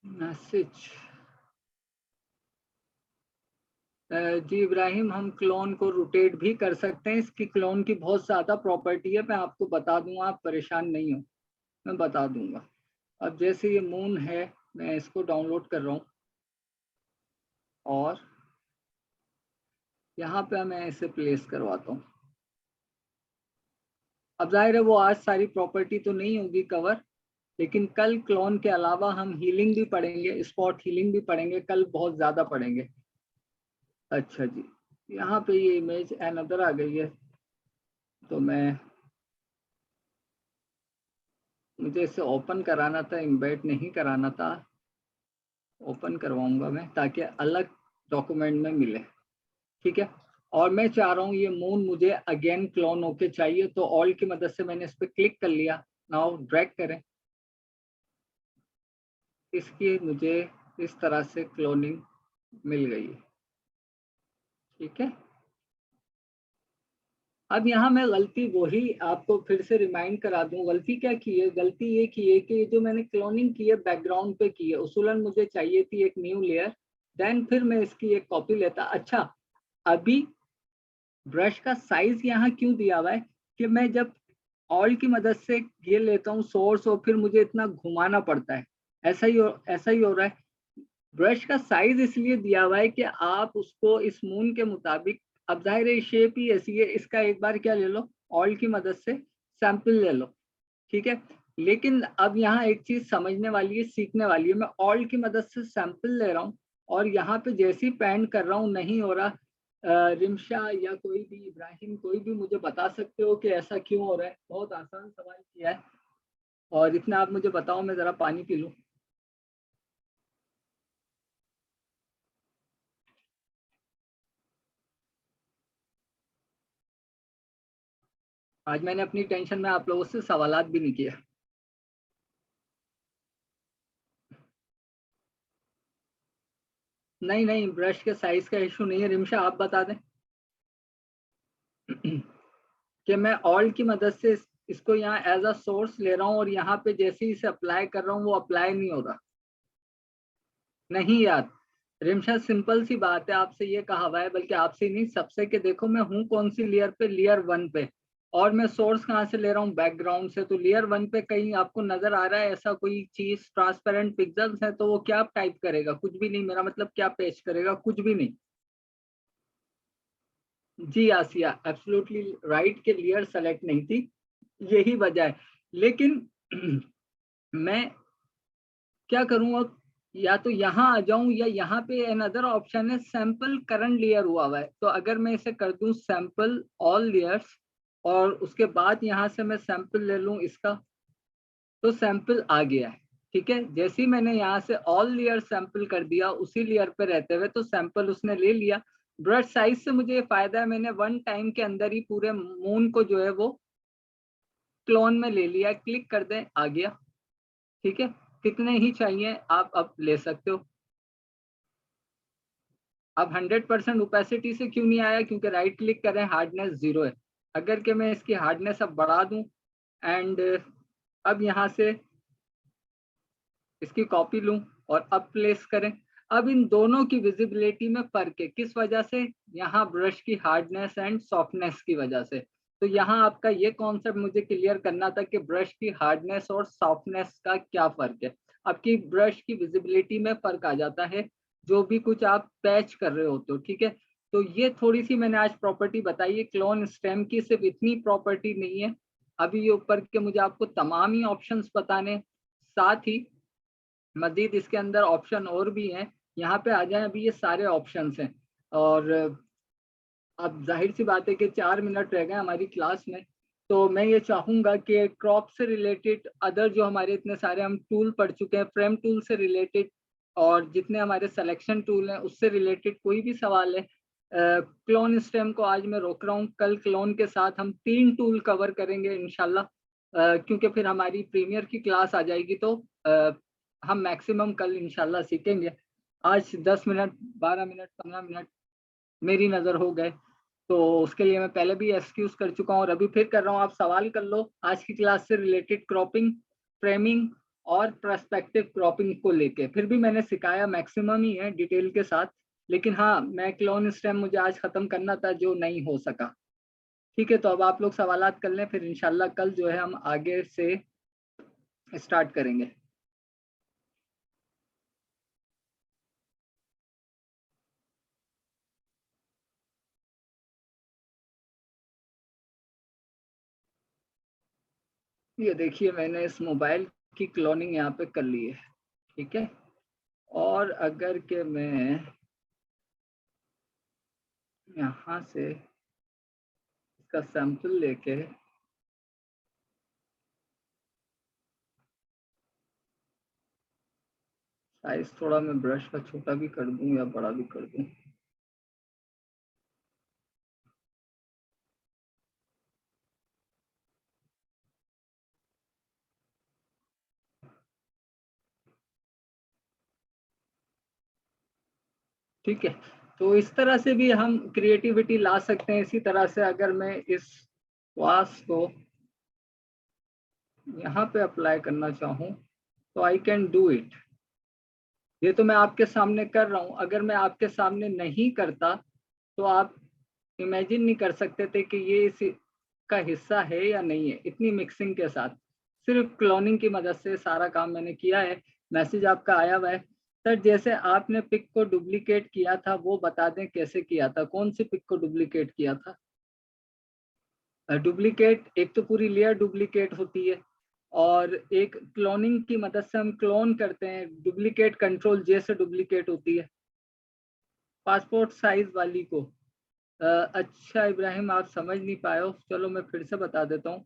मैसेज जी इब्राहिम, हम क्लोन को रोटेट भी कर सकते हैं। इसकी क्लोन की बहुत ज़्यादा प्रॉपर्टी है, मैं आपको बता दूंगा, आप परेशान नहीं हो, मैं बता दूंगा। अब जैसे ये मून है, मैं इसको डाउनलोड कर रहा हूँ और यहाँ पे मैं इसे प्लेस करवाता हूँ। अब जाहिर है वो आज सारी प्रॉपर्टी तो नहीं होगी कवर, लेकिन कल क्लोन के अलावा हम हीलिंग भी पढ़ेंगे, स्पॉट हीलिंग भी पढ़ेंगे, कल बहुत ज़्यादा पढ़ेंगे। अच्छा जी, यहाँ पे ये इमेज अनदर आ गई है, तो मुझे इसे ओपन कराना था, इम्बेड नहीं कराना था। ओपन करवाऊंगा मैं ताकि अलग डॉक्यूमेंट में मिले। ठीक है, और मैं चाह रहा हूँ ये मून मुझे अगेन क्लोन होके चाहिए, तो ऑल की मदद से मैंने इस पर क्लिक कर लिया। नाउ ड्रैग करें, इसकी मुझे इस तरह से क्लोनिंग मिल गई है। ठीक है, अब यहाँ मैं गलती वही आपको फिर से रिमाइंड करा दूं। गलती क्या की है? गलती ये की है कि जो मैंने क्लोनिंग की है बैकग्राउंड पे की है, उसूलन मुझे चाहिए थी एक न्यू लेयर, देन फिर मैं इसकी एक कॉपी लेता। अच्छा, अभी ब्रश का साइज यहाँ क्यों दिया हुआ है कि मैं जब ऑल की मदद से ये लेता हूँ सोर्स और फिर मुझे इतना घुमाना पड़ता है, ऐसा ही हो रहा है। ब्रश का साइज इसलिए दिया हुआ है कि आप उसको इस मून के मुताबिक, अब जाहिर है शेप ही ऐसी है, इसका एक बार क्या ले लो, ऑल की मदद से सैंपल ले लो। ठीक है, लेकिन अब यहाँ एक चीज समझने वाली है, सीखने वाली है। मैं ऑल की मदद से सैंपल ले रहा हूँ और यहाँ पे जैसे ही पेंट कर रहा हूँ नहीं हो रहा। रिमशा या कोई भी, इब्राहिम, कोई भी मुझे बता सकते हो कि ऐसा क्यों हो रहा है? बहुत आसान सवाल किया है और इतना आप मुझे बताओ, मैं जरा पानी पी लूं। आज मैंने अपनी टेंशन में आप लोगों से सवालात भी नहीं किया। नहीं नहीं, ब्रश के साइज का इशू नहीं है। रिमशा आप बता दें कि मैं ऑल की मदद से इसको यहाँ एज अ सोर्स ले रहा हूँ और यहाँ पे जैसे ही इसे अप्लाई कर रहा हूँ वो अप्लाई नहीं हो रहा। नहीं यार रिमशा, सिंपल सी बात है, आपसे ये कहा हुआ है, बल्कि आपसे नहीं सबसे, कि देखो मैं हूँ कौन सी लेयर पे, लेयर 1 पे, और मैं सोर्स कहाँ से ले रहा हूँ? बैकग्राउंड से। तो लेयर 1 पे कहीं आपको नजर आ रहा है ऐसा कोई चीज, ट्रांसपेरेंट पिक्सल्स है, तो वो क्या टाइप करेगा? कुछ भी नहीं। मेरा मतलब क्या पेश करेगा? कुछ भी नहीं। जी आसिया, एब्सोल्युटली राइट, के लेयर सेलेक्ट नहीं थी, यही वजह है। लेकिन मैं क्या करूं अब? या तो यहाँ आ जाऊं या यहाँ पे अनदर ऑप्शन है सैंपल करंट लेयर हुआ है। तो अगर मैं इसे कर दूं सैंपल ऑल लेयर्स और उसके बाद यहाँ से मैं सैंपल ले लूं इसका, तो सैंपल आ गया है। ठीक है, जैसे ही मैंने यहाँ से ऑल लेयर सैंपल कर दिया उसी लेयर पे रहते हुए, तो सैंपल उसने ले लिया। ब्रश साइज से मुझे ये फायदा है, मैंने वन टाइम के अंदर ही पूरे मून को जो है वो क्लोन में ले लिया। क्लिक कर दें, आ गया। ठीक है, कितने ही चाहिए आप अब ले सकते हो। अब 100% ओपेसिटी से क्यों नहीं आया? क्योंकि राइट क्लिक करें, हार्डनेस 0 है। अगर कि मैं इसकी हार्डनेस अब बढ़ा दूं एंड अब यहाँ से इसकी कॉपी लूं और अब प्लेस करें, अब इन दोनों की विजिबिलिटी में फर्क है। किस वजह से? यहाँ ब्रश की हार्डनेस एंड सॉफ्टनेस की वजह से। तो यहाँ आपका ये कॉन्सेप्ट मुझे क्लियर करना था कि ब्रश की हार्डनेस और सॉफ्टनेस का क्या फर्क है। आपकी ब्रश की विजिबिलिटी में फर्क आ जाता है जो भी कुछ आप पैच कर रहे होते हो। ठीक है, तो ये थोड़ी सी मैंने आज प्रॉपर्टी बताई है क्लोन स्टेम की। सिर्फ इतनी प्रॉपर्टी नहीं है, अभी ये ऊपर के मुझे आपको तमाम ही ऑप्शंस बताने, साथ ही मजीद इसके अंदर ऑप्शन और भी हैं। यहाँ पे आ जाए, अभी ये सारे ऑप्शंस हैं। और अब जाहिर सी बात है कि 4 मिनट रह गए हमारी क्लास में, तो मैं ये चाहूँगा कि क्रॉप से रिलेटेड अदर जो हमारे इतने सारे हम टूल पढ़ चुके हैं, फ्रेम टूल से रिलेटेड और जितने हमारे सिलेक्शन टूल हैं उससे रिलेटेड कोई भी सवाल है। क्लोन स्टेम को आज मैं रोक रहा हूँ, कल क्लोन के साथ हम 3 टूल कवर करेंगे इंशाल्लाह। क्योंकि फिर हमारी प्रीमियर की क्लास आ जाएगी, तो हम मैक्सिमम कल इंशाल्लाह सीखेंगे। आज 10 मिनट, 12 मिनट, 15 मिनट मेरी नज़र हो गए, तो उसके लिए मैं पहले भी एक्सक्यूज कर चुका हूँ और अभी फिर कर रहा हूँ। आप सवाल कर लो आज की क्लास से रिलेटेड, क्रॉपिंग, फ्रेमिंग और पर्सपेक्टिव क्रॉपिंग को लेके। फिर भी मैंने सिखाया मैक्सिमम ही है डिटेल के साथ, लेकिन हाँ मैं क्लोन स्टेम मुझे आज खत्म करना था जो नहीं हो सका। ठीक है, तो अब आप लोग सवालात कर लें, फिर इंशाल्लाह कल जो है हम आगे से स्टार्ट करेंगे। ये देखिए मैंने इस मोबाइल की क्लोनिंग यहाँ पे कर ली है। ठीक है, और अगर के मैं यहाँ से इसका सैंपल लेके साइज थोड़ा मैं ब्रश का छोटा भी कर दूं या बड़ा भी कर दूं, ठीक है, तो इस तरह से भी हम क्रिएटिविटी ला सकते हैं। इसी तरह से अगर मैं इस क्लास को यहाँ पे अप्लाई करना चाहूँ तो आई कैन डू इट। ये तो मैं आपके सामने कर रहा हूँ, अगर मैं आपके सामने नहीं करता तो आप इमेजिन नहीं कर सकते थे कि ये इस का हिस्सा है या नहीं है। इतनी मिक्सिंग के साथ सिर्फ क्लोनिंग की मदद से सारा काम मैंने किया है। मैसेज आपका आया हुआ है सर, जैसे आपने पिक को डुप्लीकेट किया था वो बता दें कैसे किया था, कौन सी पिक को डुप्लीकेट किया था? डुप्लीकेट एक तो पूरी लेयर डुप्लीकेट होती है और एक क्लोनिंग की मदद से हम क्लोन करते हैं, डुप्लीकेट कंट्रोल जे से डुप्लीकेट होती है पासपोर्ट साइज वाली को। अच्छा इब्राहिम, आप समझ नहीं पाए हो, चलो मैं फिर से बता देता हूँ।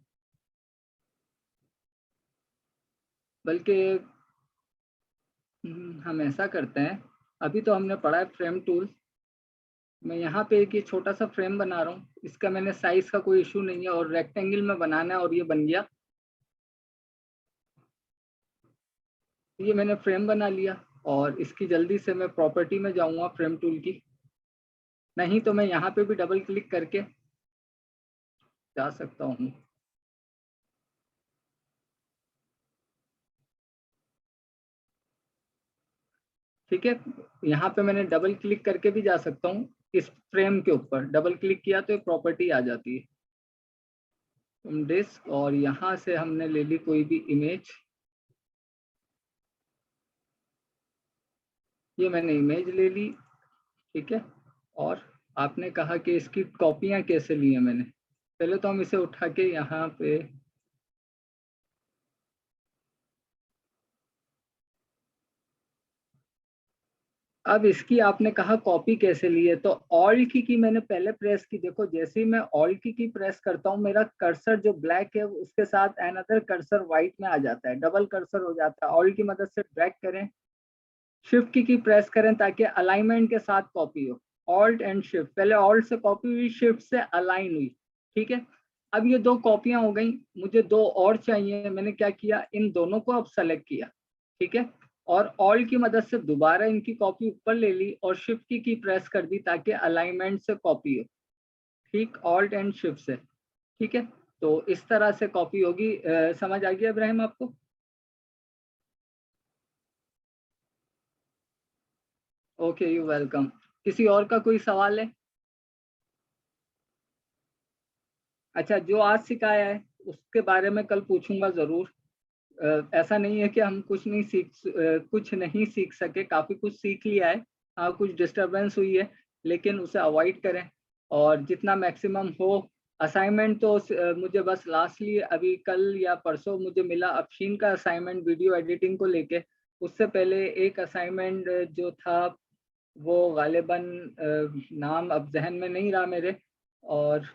बल्कि हम ऐसा करते हैं, अभी तो हमने पढ़ा है फ्रेम टूल। मैं यहाँ पे एक ये छोटा सा फ्रेम बना रहा हूँ, इसका मैंने साइज का कोई इशू नहीं है और रेक्टेंगल में बनाना है और ये बन गया। ये मैंने फ्रेम बना लिया और इसकी जल्दी से मैं प्रॉपर्टी में जाऊंगा फ्रेम टूल की, नहीं तो मैं यहाँ पे भी डबल क्लिक करके जा सकता हूँ। ठीक है, यहाँ पे मैंने डबल क्लिक करके भी जा सकता हूँ। इस फ्रेम के ऊपर डबल क्लिक किया तो प्रॉपर्टी आ जाती है डिस्क, और यहाँ से हमने ले ली कोई भी इमेज। ये मैंने इमेज ले ली, ठीक है। और आपने कहा कि इसकी कॉपियां कैसे ली है मैंने। पहले तो हम इसे उठा के यहाँ पे अब इसकी आपने कहा कॉपी कैसे ली है, तो ऑल्ट की मैंने पहले प्रेस की। देखो जैसे ही मैं ऑल्ट की प्रेस करता हूँ मेरा कर्सर जो ब्लैक है उसके साथ अनदर कर्सर व्हाइट में आ जाता है, डबल कर्सर हो जाता है। ऑल्ट की मदद से ड्रैग करें, शिफ्ट की प्रेस करें ताकि अलाइनमेंट के साथ कॉपी हो। ऑल्ट एंड शिफ्ट, पहले ऑल्ट से कॉपी हुई, शिफ्ट से अलाइन हुई, ठीक है। अब ये दो कॉपियां हो गई, मुझे दो और चाहिए। मैंने क्या किया, इन दोनों को अब सेलेक्ट किया, ठीक है, और ऑल्ट की मदद से दोबारा इनकी कॉपी ऊपर ले ली और शिफ्ट की प्रेस कर दी ताकि अलाइनमेंट से कॉपी हो, ठीक, ऑल्ट एंड शिफ्ट से, ठीक है। तो इस तरह से कॉपी होगी। समझ आ गया इब्राहिम आपको? Okay, you welcome. किसी और का कोई सवाल है? अच्छा, जो आज सिखाया है उसके बारे में कल पूछूंगा जरूर। ऐसा नहीं है कि हम कुछ नहीं सीख सके, काफी कुछ सीख लिया है। हाँ, कुछ डिस्टरबेंस हुई है लेकिन उसे अवॉइड करें और जितना मैक्सिमम हो। असाइनमेंट तो मुझे बस लास्टली अभी कल या परसों मुझे मिला अफशीन का असाइनमेंट वीडियो एडिटिंग को लेके। उससे पहले एक असाइनमेंट जो था वो गालिबन नाम अब जहन में नहीं रहा मेरे, और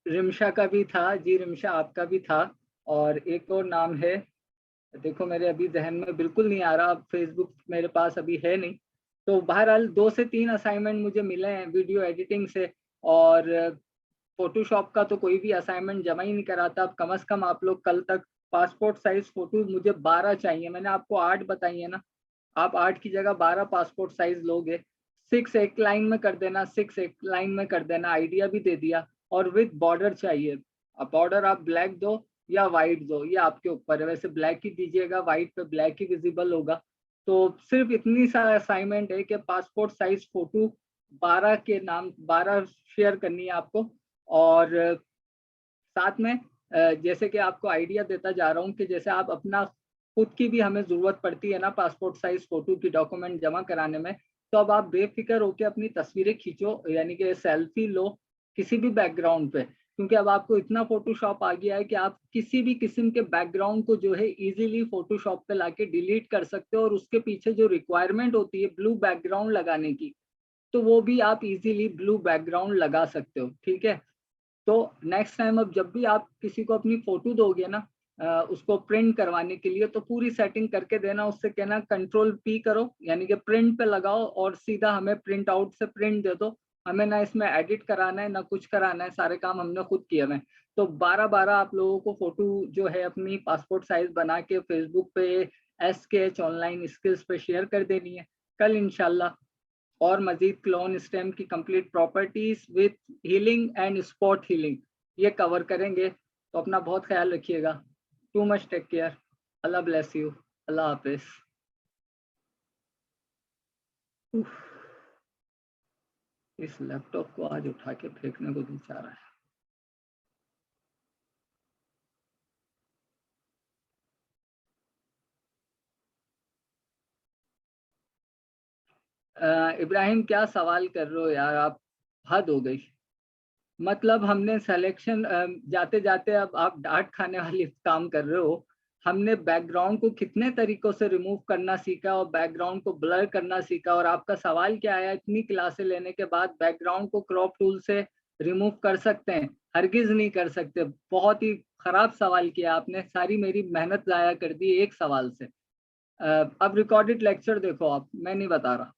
रिमशा का भी था जी, रिमशा आपका भी था, और एक और नाम है, देखो मेरे अभी जहन में बिल्कुल नहीं आ रहा, अब फेसबुक मेरे पास अभी है नहीं। तो बहरहाल 2 से 3 असाइनमेंट मुझे मिले हैं वीडियो एडिटिंग से। और फोटोशॉप का तो कोई भी असाइनमेंट जमा ही नहीं कराता। अब कम से कम आप लोग कल तक पासपोर्ट साइज फोटो मुझे 12 चाहिए, मैंने आपको 8 बताई है ना, आप 8 की जगह 12 पासपोर्ट साइज लोगे। 6 एक लाइन में कर देना, 6 एक लाइन में कर देना, आइडिया भी दे दिया। और विद बॉर्डर चाहिए। अब बॉर्डर आप ब्लैक दो या वाइट दो, ये आपके ऊपर है। वैसे ब्लैक ही दीजिएगा, वाइट पे ब्लैक ही विजिबल होगा। तो सिर्फ इतनी सा असाइनमेंट है कि पासपोर्ट साइज फोटो 12 के नाम 12 शेयर करनी है आपको। और साथ में जैसे कि आपको आइडिया देता जा रहा हूँ कि जैसे आप अपना खुद की भी हमें जरूरत पड़ती है ना पासपोर्ट साइज फोटो की डॉक्यूमेंट जमा कराने में, तो अब आप बेफिक्र होकर अपनी तस्वीरें खींचो, यानी कि सेल्फी लो किसी भी बैकग्राउंड पे। क्योंकि अब आपको इतना फोटोशॉप आ गया है कि आप किसी भी किस्म के बैकग्राउंड को जो है इजीली फोटोशॉप पे लाके डिलीट कर सकते हो, और उसके पीछे जो रिक्वायरमेंट होती है ब्लू बैकग्राउंड लगाने की, तो वो भी आप इजीली ब्लू बैकग्राउंड लगा सकते हो, ठीक है। तो नेक्स्ट टाइम अब जब भी आप किसी को अपनी फोटो दोगे ना उसको प्रिंट करवाने के लिए, तो पूरी सेटिंग करके देना, उससे कहना Ctrl+P करो, यानी कि प्रिंट पे लगाओ और सीधा हमें प्रिंट आउट से प्रिंट दे दो। हमें ना इसमें एडिट कराना है ना कुछ कराना है, सारे काम हमने खुद किए हुए हैं। तो 12-12 आप लोगों को फोटो जो है अपनी पासपोर्ट साइज बना के फेसबुक पे SKH ऑनलाइन स्किल्स पे शेयर कर देनी है। कल इंशाल्लाह और मजीद क्लोन स्टेम की complete properties with healing and spot healing ये कवर करेंगे। तो अपना बहुत ख्याल रखिएगा। Too much take care. अल्लाह ब्लेस यू। अल्लाह हाफिज। इस लैपटॉप को आज उठा के फेंकने को दिल चाह रहा है। इब्राहिम क्या सवाल कर रहे हो यार आप, हद हो गई। मतलब हमने सिलेक्शन जाते जाते अब आप डांट खाने वाली काम कर रहे हो। हमने बैकग्राउंड को कितने तरीकों से रिमूव करना सीखा और बैकग्राउंड को ब्लर करना सीखा, और आपका सवाल क्या आया इतनी क्लासें लेने के बाद बैकग्राउंड को क्रॉप टूल से रिमूव कर सकते हैं? हरगिज नहीं कर सकते। बहुत ही खराब सवाल किया आपने, सारी मेरी मेहनत जाया कर दी एक सवाल से। अब रिकॉर्डेड लेक्चर देखो आप, मैं नहीं बता रहा।